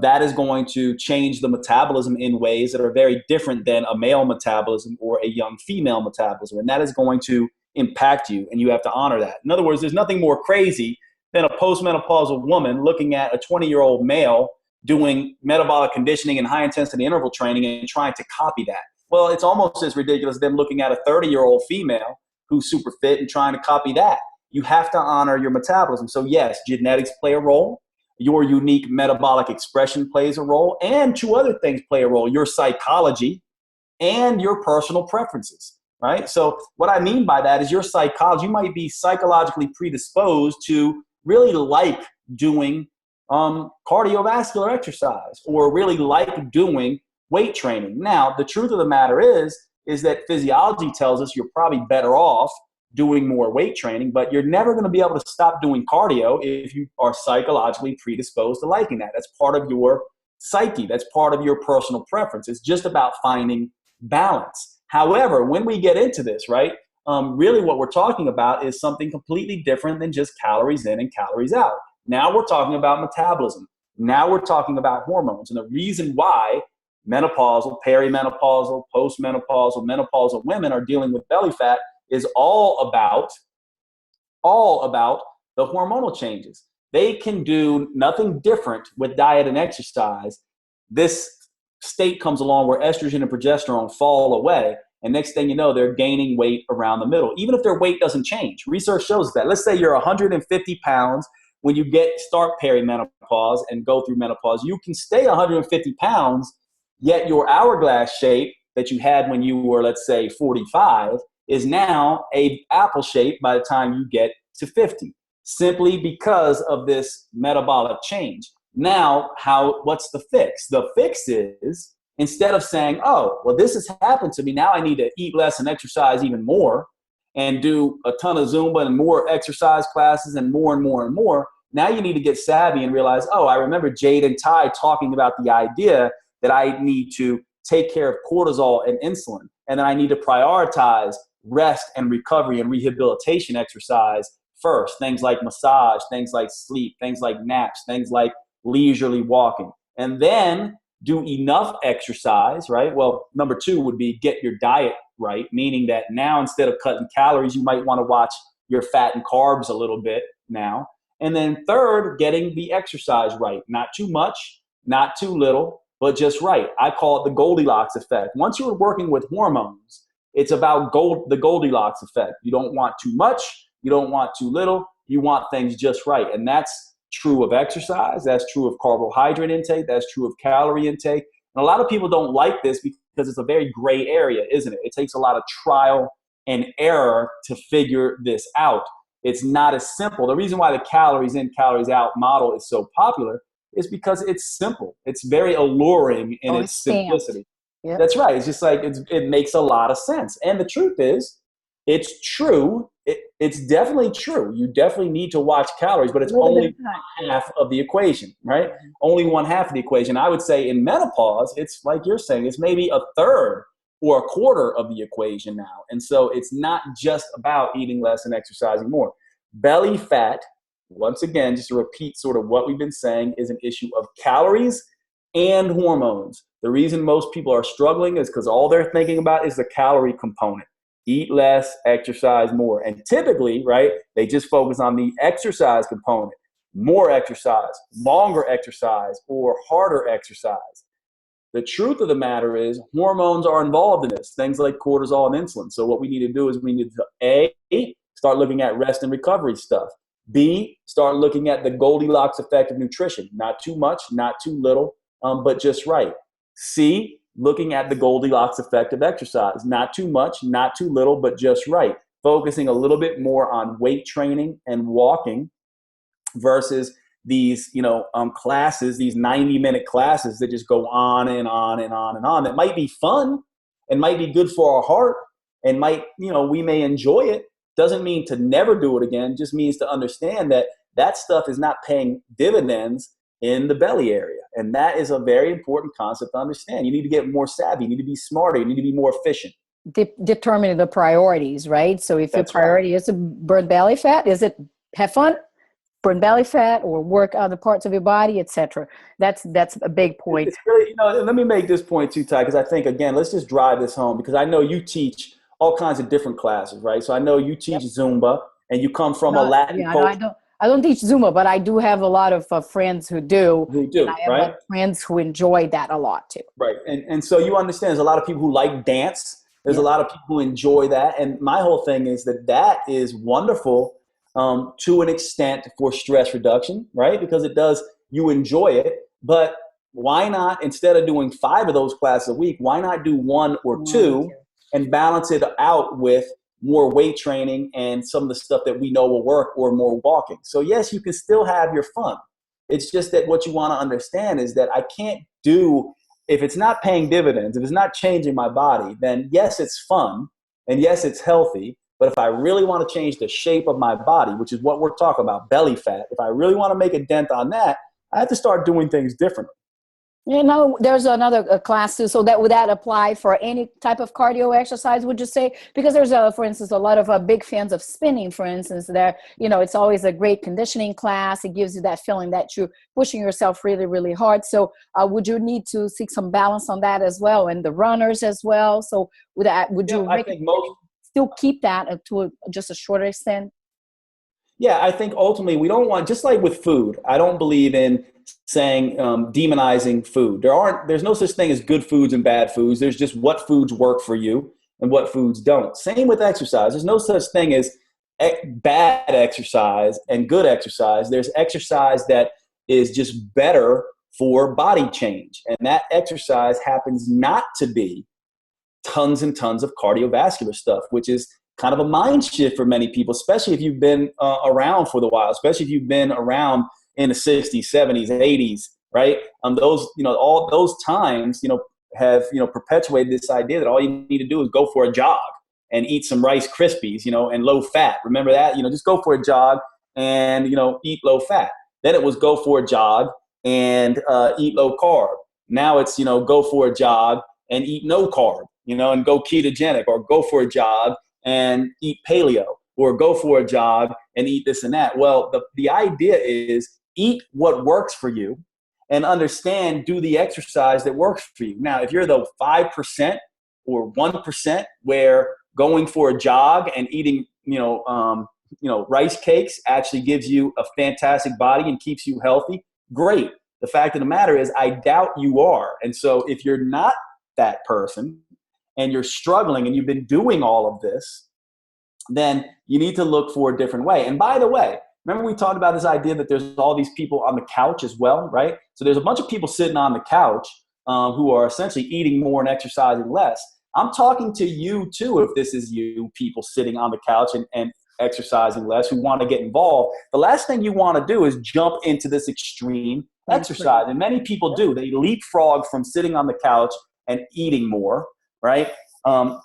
that is going to change the metabolism in ways that are very different than a male metabolism or a young female metabolism. And that is going to impact you, and you have to honor that. In other words, there's nothing more crazy than a postmenopausal woman looking at a 20-year-old male doing metabolic conditioning and high intensity interval training and trying to copy that. Well, it's almost as ridiculous as them looking at a 30-year-old female who's super fit and trying to copy that. You have to honor your metabolism. So yes, genetics play a role. Your unique metabolic expression plays a role. And two other things play a role: your psychology and your personal preferences, right? So what I mean by that is your psychology. You might be psychologically predisposed to really like doing cardiovascular exercise, or really like doing weight training. Now, the truth of the matter is that physiology tells us you're probably better off doing more weight training, but you're never going to be able to stop doing cardio if you are psychologically predisposed to liking that. That's part of your psyche. That's part of your personal preference. It's just about finding balance. However, when we get into this, right, really what we're talking about is something completely different than just calories in and calories out. Now we're talking about metabolism. Now we're talking about hormones. And the reason why menopausal, perimenopausal, postmenopausal, menopausal women are dealing with belly fat is all about the hormonal changes. They can do nothing different with diet and exercise. This state comes along where estrogen and progesterone fall away, and next thing you know, they're gaining weight around the middle, even if their weight doesn't change. Research shows that. Let's say you're 150 pounds when you start perimenopause and go through menopause. You can stay 150 pounds, yet your hourglass shape that you had when you were, let's say, 45 is now a apple shape by the time you get to 50, simply because of this metabolic change. Now, what's the fix? The fix is, instead of saying, oh, well, this has happened to me, now I need to eat less and exercise even more and do a ton of Zumba and more exercise classes and more and more and more. Now you need to get savvy and realize, oh, I remember Jade and Ty talking about the idea that I need to take care of cortisol and insulin, and then I need to prioritize rest and recovery and rehabilitation exercise first. Things like massage, things like sleep, things like naps, things like leisurely walking, and then do enough exercise, right? Well, number two would be get your diet right, meaning that now instead of cutting calories, you might want to watch your fat and carbs a little bit now. And then third, getting the exercise right. Not too much, not too little, but just right. I call it the Goldilocks effect. Once you're working with hormones, It's about the Goldilocks effect. You don't want too much. You don't want too little. You want things just right. And that's true of exercise. That's true of carbohydrate intake. That's true of calorie intake. And a lot of people don't like this because it's a very gray area, isn't it? It takes a lot of trial and error to figure this out. It's not as simple. The reason why the calories in, calories out model is so popular is because it's simple. It's very alluring in its simplicity. Yep. That's right. It's just like it makes a lot of sense. And the truth is, it's true. It's definitely true. You definitely need to watch calories, but it's only half of the equation, right? Only one half of the equation. I would say in menopause, it's like you're saying, it's maybe a third or a quarter of the equation now. And so it's not just about eating less and exercising more. Belly fat, once again, just to repeat sort of what we've been saying, is an issue of calories and hormones. The reason most people are struggling is because all they're thinking about is the calorie component. Eat less, exercise more. And typically, right, they just focus on the exercise component. More exercise, longer exercise, or harder exercise. The truth of the matter is hormones are involved in this, things like cortisol and insulin. So what we need to do is we need to A, start looking at rest and recovery stuff. B, start looking at the Goldilocks effect of nutrition. Not too much, not too little, but just right. C, looking at the Goldilocks effect of exercise. Not too much, not too little, but just right. Focusing a little bit more on weight training and walking versus these, classes, these 90-minute classes that just go on and on and on and on. That might be fun and might be good for our heart and might, we may enjoy it. Doesn't mean to never do it again. Just means to understand that that stuff is not paying dividends in the belly area. And that is a very important concept to understand. You need to get more savvy. You need to be smarter. You need to be more efficient. Determining the priorities, right? So if your priority is to burn belly fat, is it have fun, burn belly fat, or work other parts of your body, etc.? That's a big point. It's really, let me make this point too, Ty, because I think, again, let's just drive this home, because I know you teach all kinds of different classes, right? So I know you teach Zumba, and you come from a Latin culture. I don't teach Zumba, but I do have a lot of friends who do. And I have right? Friends who enjoy that a lot too. Right. And so you understand there's a lot of people who like dance. There's a lot of people who enjoy that. And my whole thing is that is wonderful to an extent for stress reduction, right? Because you enjoy it. But why not, instead of doing 5 of those classes a week, why not do 1 or 2 and balance it out with more weight training and some of the stuff that we know will work, or more walking? So yes, you can still have your fun. It's just that what you want to understand is that I can't if it's not paying dividends, if it's not changing my body, then yes, it's fun and yes, it's healthy. But if I really want to change the shape of my body, which is what we're talking about, belly fat, if I really want to make a dent on that, I have to start doing things differently. There's another class too. So would that apply for any type of cardio exercise, would you say? Because there's, for instance, a lot of big fans of spinning, for instance. There, it's always a great conditioning class. It gives you that feeling that you're pushing yourself really, really hard. So would you need to seek some balance on that as well, and the runners as well? So would you still keep that to just a shorter extent? Yeah, I think ultimately we don't want, just like with food, I don't believe in saying demonizing food. There's no such thing as good foods and bad foods. There's just what foods work for you and what foods don't. Same with exercise. There's no such thing as bad exercise and good exercise. There's exercise that is just better for body change. And that exercise happens not to be tons and tons of cardiovascular stuff, which is kind of a mind shift for many people, especially if you've been around for a while, especially if you've been around in the 60s, 70s, 80s, right? All those times, have, perpetuated this idea that all you need to do is go for a jog and eat some Rice Krispies, and low fat. Remember that? Just go for a jog and, eat low fat. Then it was go for a jog and eat low carb. Now it's, go for a jog and eat no carb, and go ketogenic, or go for a jog and eat paleo, or go for a jog and eat this and that. Well, the idea is eat what works for you and do the exercise that works for you. Now, if you're the 5% or 1% where going for a jog and eating, rice cakes actually gives you a fantastic body and keeps you healthy, great. The fact of the matter is I doubt you are. And so if you're not that person, and you're struggling and you've been doing all of this, then you need to look for a different way. And by the way, remember we talked about this idea that there's all these people on the couch as well, right? So there's a bunch of people sitting on the couch who are essentially eating more and exercising less. I'm talking to you too, if this is you, people sitting on the couch and exercising less who want to get involved. The last thing you want to do is jump into this extreme exercise. And many people do. They leapfrog from sitting on the couch and eating more, right? Or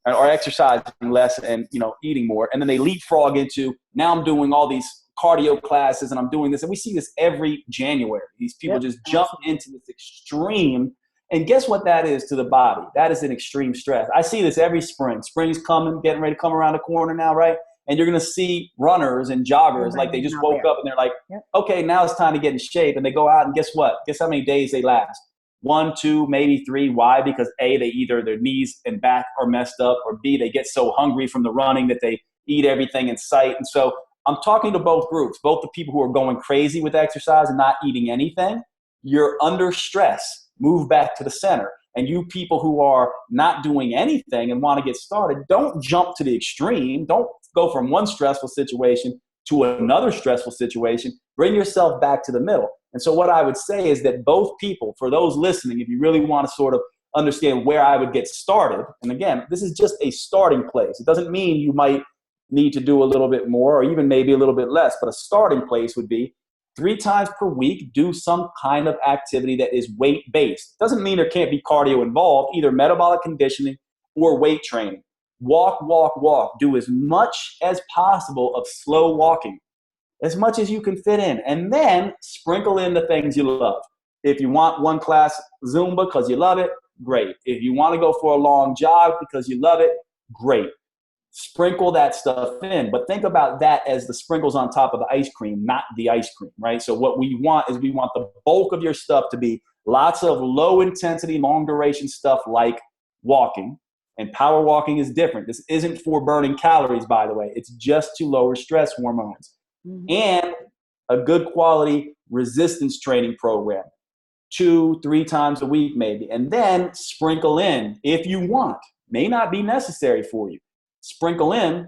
exercising less and, eating more. And then they leapfrog into, now I'm doing all these cardio classes and I'm doing this. And we see this every January. These people just jump into this extreme. And guess what that is to the body? That is an extreme stress. I see this every spring. Spring's coming, getting ready to come around the corner now, right? And you're going to see runners and joggers like they just woke up and they're like, okay, now it's time to get in shape. And they go out and guess what? Guess how many days they last? 1, 2, maybe 3. Why? Because A, they either their knees and back are messed up, or B, they get so hungry from the running that they eat everything in sight. And so I'm talking to both groups, both the people who are going crazy with exercise and not eating anything. You're under stress. Move back to the center. And you people who are not doing anything and want to get started, don't jump to the extreme. Don't go from one stressful situation to another stressful situation. Bring yourself back to the middle. And so what I would say is that both people, for those listening, if you really want to sort of understand where I would get started, and again, this is just a starting place. It doesn't mean you might need to do a little bit more or even maybe a little bit less, but a starting place would be 3 times per week, do some kind of activity that is weight-based. Doesn't mean there can't be cardio involved, either metabolic conditioning or weight training. Walk, walk, walk. Do as much as possible of slow walking, as much as you can fit in, and then sprinkle in the things you love. If you want one class Zumba because you love it, great. If you want to go for a long jog because you love it, great. Sprinkle that stuff in, but think about that as the sprinkles on top of the ice cream, not the ice cream, right? So what we want is we want the bulk of your stuff to be lots of low intensity, long duration stuff like walking. And power walking is different. This isn't for burning calories, by the way. It's just to lower stress hormones. And a good quality resistance training program, 2-3 times a week maybe. And then sprinkle in, if you want, may not be necessary for you, sprinkle in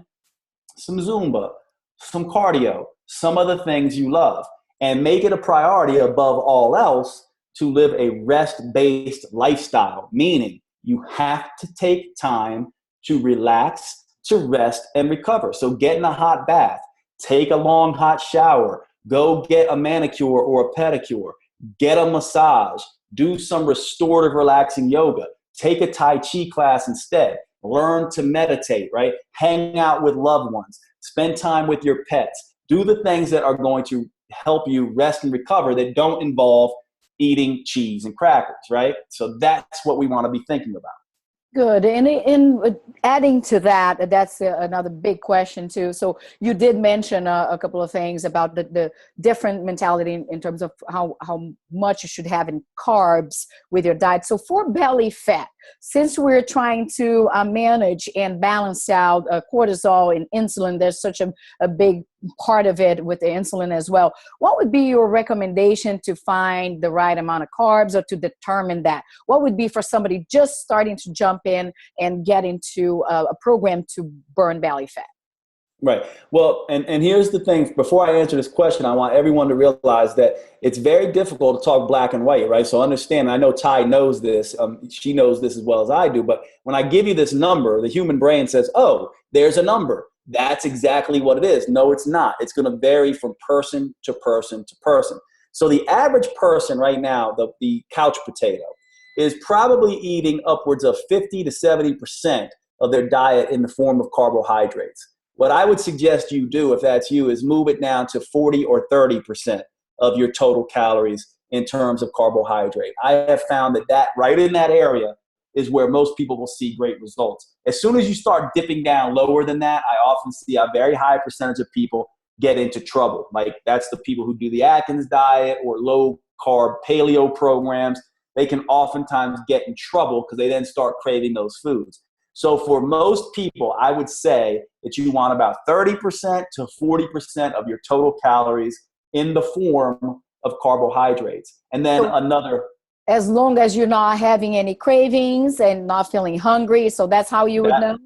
some Zumba, some cardio, some other things you love, and make it a priority above all else to live a rest-based lifestyle, meaning you have to take time to relax, to rest, and recover. So get in a hot bath, take a long hot shower, go get a manicure or a pedicure, get a massage, do some restorative relaxing yoga, take a Tai Chi class instead, learn to meditate, right? Hang out with loved ones, spend time with your pets, do the things that are going to help you rest and recover that don't involve eating cheese and crackers, right? So that's what we want to be thinking about. Good. And in adding to that, that's another big question too. So you did mention a couple of things about the different mentality in terms of how much you should have in carbs with your diet. So for belly fat, since we're trying to manage and balance out cortisol and insulin, there's such a big part of it with the insulin as well. What would be your recommendation to find the right amount of carbs or to determine that? What would be for somebody just starting to jump in and get into a program to burn belly fat? Right. Well, and here's the thing. Before I answer this question, I want everyone to realize that it's very difficult to talk black and white, right? So understand, I know Ty knows this. She knows this as well as I do. But when I give you this number, the human brain says, oh, there's a number. That's exactly what it is. No, it's not. It's going to vary from person to person to person. So the average person right now, the couch potato, is probably eating upwards of 50 to 70% of their diet in the form of carbohydrates. What I would suggest you do, if that's you, is move it down to 40 or 30% of your total calories in terms of carbohydrate. I have found that right in that area is where most people will see great results. As soon as you start dipping down lower than that, I often see a very high percentage of people get into trouble. Like that's the people who do the Atkins diet or low carb paleo programs. They can oftentimes get in trouble because they then start craving those foods. So for most people, I would say that you want about 30% to 40% of your total calories in the form of carbohydrates. And then As long as you're not having any cravings and not feeling hungry. So that's how you would know?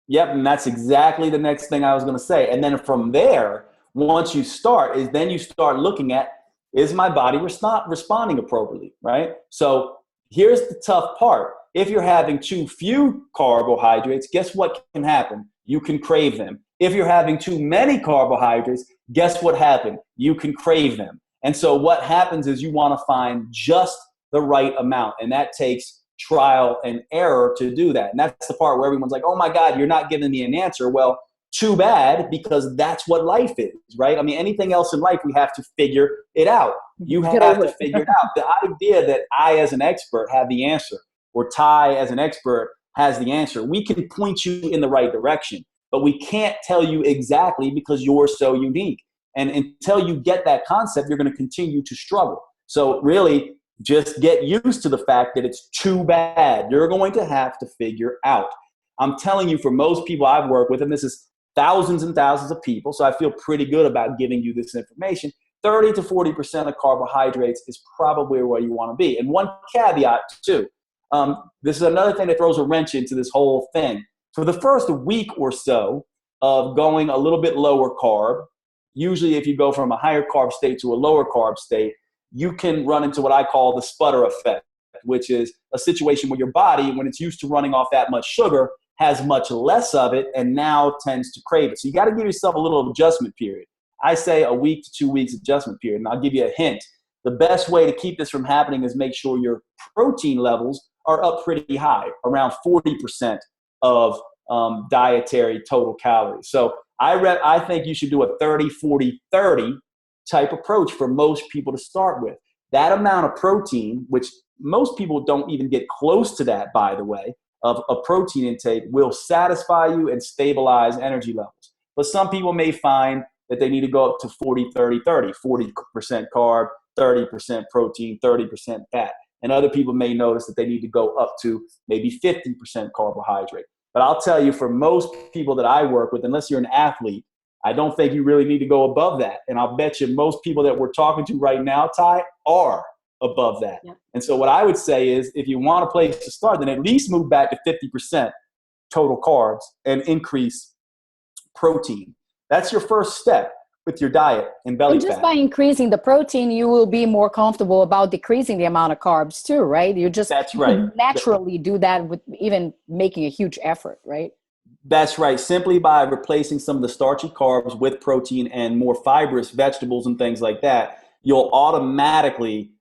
Yep, and that's exactly the next thing I was going to say. And then from there, once you start, is then you start looking at, is my body responding appropriately, right? So here's the tough part. If you're having too few carbohydrates, guess what can happen? You can crave them. If you're having too many carbohydrates, guess what happened? You can crave them. And so what happens is you want to find just the right amount, and that takes trial and error to do that. And that's the part where everyone's like, oh my God, you're not giving me an answer. Well, too bad, because that's what life is, right? I mean, anything else in life, we have to figure it out. You have to figure it out. The idea that I, as an expert, have the answer, or Ty, as an expert, has the answer, we can point you in the right direction, but we can't tell you exactly, because you're so unique. And until you get that concept, you're going to continue to struggle. So really, just get used to the fact that it's too bad. You're going to have to figure out. I'm telling you, for most people I've worked with, and this is thousands and thousands of people, so I feel pretty good about giving you this information, 30 to 40% of carbohydrates is probably where you want to be. And one caveat too, this is another thing that throws a wrench into this whole thing. For the first week or so of going a little bit lower carb, usually if you go from a higher carb state to a lower carb state, you can run into what I call the sputter effect, which is a situation where your body, when it's used to running off that much sugar, has much less of it and now tends to crave it. So you got to give yourself a little adjustment period. I say a week to 2 weeks adjustment period. And I'll give you a hint. The best way to keep this from happening is make sure your protein levels are up pretty high, around 40% of dietary total calories. So I think you should do a 30, 40, 30 type approach for most people to start with. That amount of protein, which most people don't even get close to that, by the way, of a protein intake, will satisfy you and stabilize energy levels. But some people may find that they need to go up to 40, 30, 30, 40% carb, 30% protein, 30% fat. And other people may notice that they need to go up to maybe 50% carbohydrate. But I'll tell you, for most people that I work with, unless you're an athlete, I don't think you really need to go above that. And I'll bet you most people that we're talking to right now, Ty, are above that. Yeah. And so what I would say is, if you want a place to start, then at least move back to 50% total carbs and increase protein. That's your first step with your diet and belly fat. And just by increasing the protein, you will be more comfortable about decreasing the amount of carbs too, right? That's right. Naturally do that with even making a huge effort, right? That's right. Simply by replacing some of the starchy carbs with protein and more fibrous vegetables and things like that, you'll automatically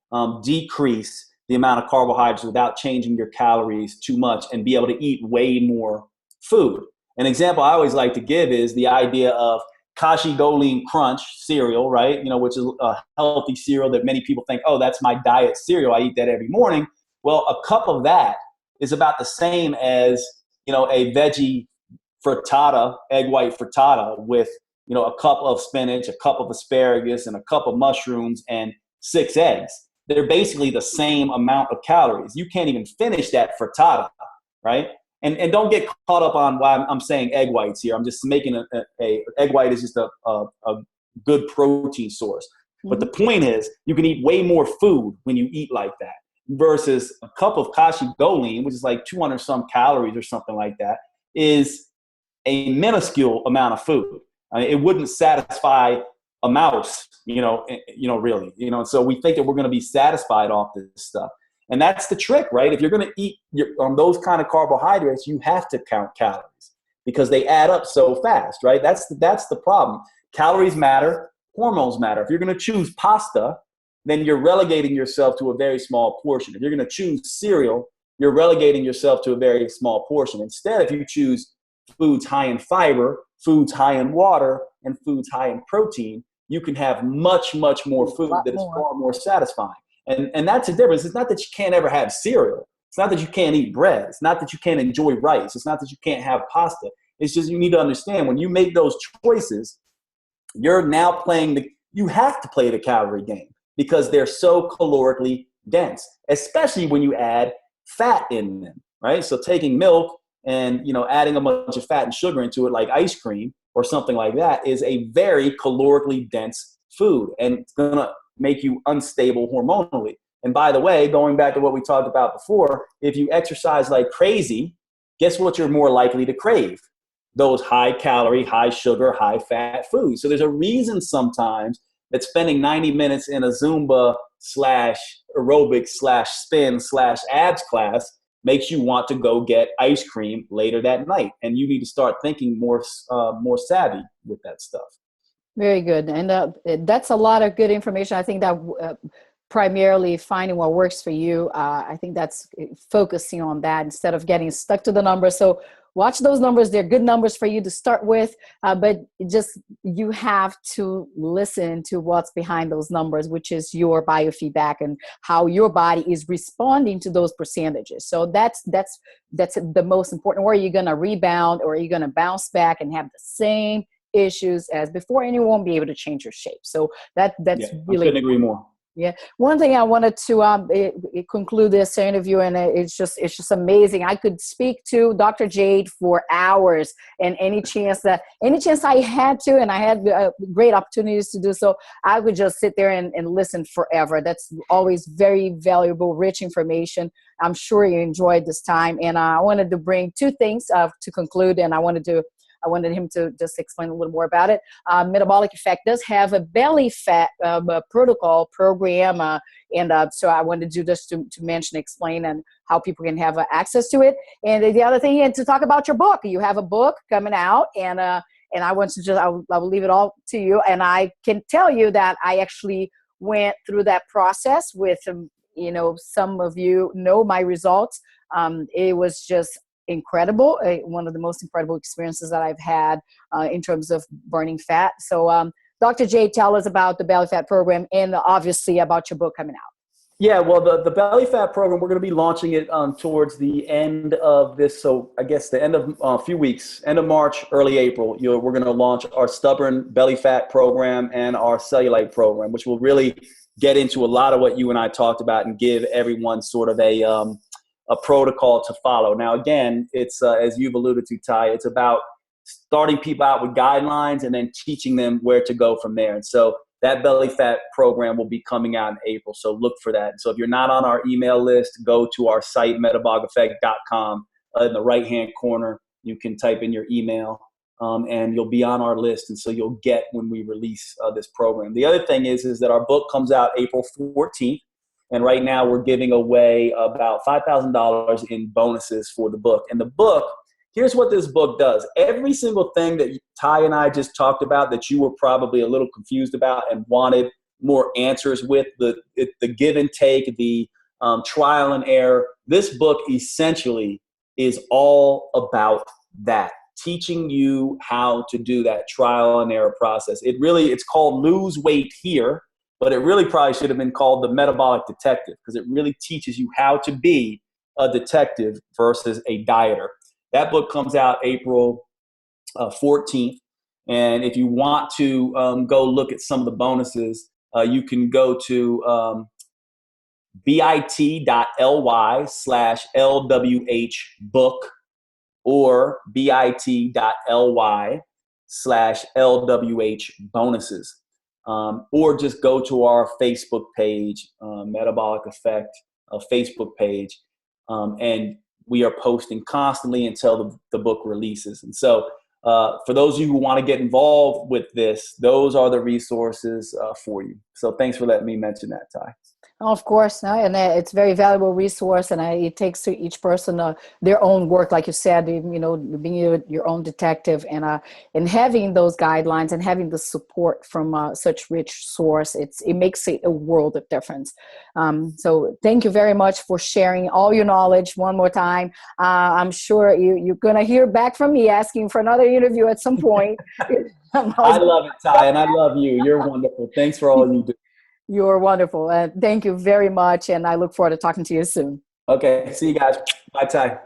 decrease the amount of carbohydrates without changing your calories too much and be able to eat way more food. An example I always like to give is the idea of Kashi Goleen Crunch cereal, right? Which is a healthy cereal that many people think, oh, that's my diet cereal, I eat that every morning. Well, a cup of that is about the same as, a veggie frittata, egg white frittata with, a cup of spinach, a cup of asparagus, and a cup of mushrooms and 6 eggs. They're basically the same amount of calories. You can't even finish that frittata, right? And don't get caught up on why I'm saying egg whites here. I'm just making a egg white is just a good protein source. Mm-hmm. But the point is, you can eat way more food when you eat like that versus a cup of Kashi Goleen, which is like 200 some calories or something like that, is a minuscule amount of food. I mean, it wouldn't satisfy a mouse, really. So we think that we're going to be satisfied off this stuff. And that's the trick, right? If you're going to eat on those kind of carbohydrates, you have to count calories because they add up so fast, right? That's the problem. Calories matter, hormones matter. If you're going to choose pasta, then you're relegating yourself to a very small portion. If you're going to choose cereal, you're relegating yourself to a very small portion. Instead, if you choose foods high in fiber, foods high in water, and foods high in protein, you can have much, much more food that is far more satisfying. And that's the difference. It's not that you can't ever have cereal. It's not that you can't eat bread. It's not that you can't enjoy rice. It's not that you can't have pasta. It's just you need to understand when you make those choices, you're now you have to play the calorie game because they're so calorically dense, especially when you add fat in them, right? So taking milk and, adding a bunch of fat and sugar into it like ice cream or something like that is a very calorically dense food, and it's going to make you unstable hormonally. And by the way, going back to what we talked about before, if you exercise like crazy, guess what you're more likely to crave? Those high calorie, high sugar, high fat foods. So there's a reason sometimes that spending 90 minutes in a Zumba slash aerobics slash spin slash abs class makes you want to go get ice cream later that night. And you need to start thinking more savvy with that stuff. Very good. And that's a lot of good information. I think that primarily finding what works for you, I think that's focusing on that instead of getting stuck to the numbers. So watch those numbers. They're good numbers for you to start with, but you have to listen to what's behind those numbers, which is your biofeedback and how your body is responding to those percentages. So that's the most important. Or are you going to rebound, or are you going to bounce back and have the same issues as before, and you won't be able to change your shape? So that's really, I couldn't agree more. Yeah. One thing I wanted to conclude this interview, and it's just amazing. I could speak to Dr. Jade for hours, and any chance I had to, and I had great opportunities to do so, I would just sit there and listen forever. That's always very valuable, rich information. I'm sure you enjoyed this time. And I wanted to bring two things to conclude, and I wanted him to just explain a little more about it. Metabolic Effect does have a belly fat protocol program. So I wanted to just to explain and how people can have access to it. And the other thing, and to talk about your book. You have a book coming out, and I want to I will leave it all to you. And I can tell you that I actually went through that process with, some of you know my results. It was just incredible. One of the most incredible experiences that I've had in terms of burning fat. So Dr. Jade, tell us about the belly fat program, and obviously about your book coming out. Yeah, well, the belly fat program, we're going to be launching it towards the end of this. So I guess the end of a few weeks, end of March, early April, we're going to launch our stubborn belly fat program and our cellulite program, which will really get into a lot of what you and I talked about and give everyone sort of a protocol to follow. Now, again, it's as you've alluded to, Ty, it's about starting people out with guidelines and then teaching them where to go from there. And so that belly fat program will be coming out in April. So look for that. So if you're not on our email list, go to our site, metaboliceffect.com. In the right-hand corner, you can type in your email and you'll be on our list. And so you'll get when we release this program. The other thing is that our book comes out April 14th. And right now we're giving away about $5,000 in bonuses for the book. And the book, here's what this book does. Every single thing that Ty and I just talked about that you were probably a little confused about and wanted more answers with, the give and take, the trial and error, this book essentially is all about that, teaching you how to do that trial and error process. It's called Lose Weight Here, but it really probably should have been called the Metabolic Detective, because it really teaches you how to be a detective versus a dieter. That book comes out April 14th. And if you want to go look at some of the bonuses, you can go to bit.ly/LWH or bit.ly/LWH bonuses. Or just go to our Facebook page, Metabolic Effect Facebook page, and we are posting constantly until the book releases. And so for those of you who want to get involved with this, those are the resources for you. So thanks for letting me mention that, Ty. Of course, and it's a very valuable resource, and it takes to each person their own work, like you said, being your own detective, and having those guidelines and having the support from such rich source, it makes a world of difference. So thank you very much for sharing all your knowledge one more time. I'm sure you're going to hear back from me asking for another interview at some point. I love it, Ty, and I love you. You're wonderful. Thanks for all you do. You're wonderful. Thank you very much. And I look forward to talking to you soon. Okay. See you guys. Bye, Ty.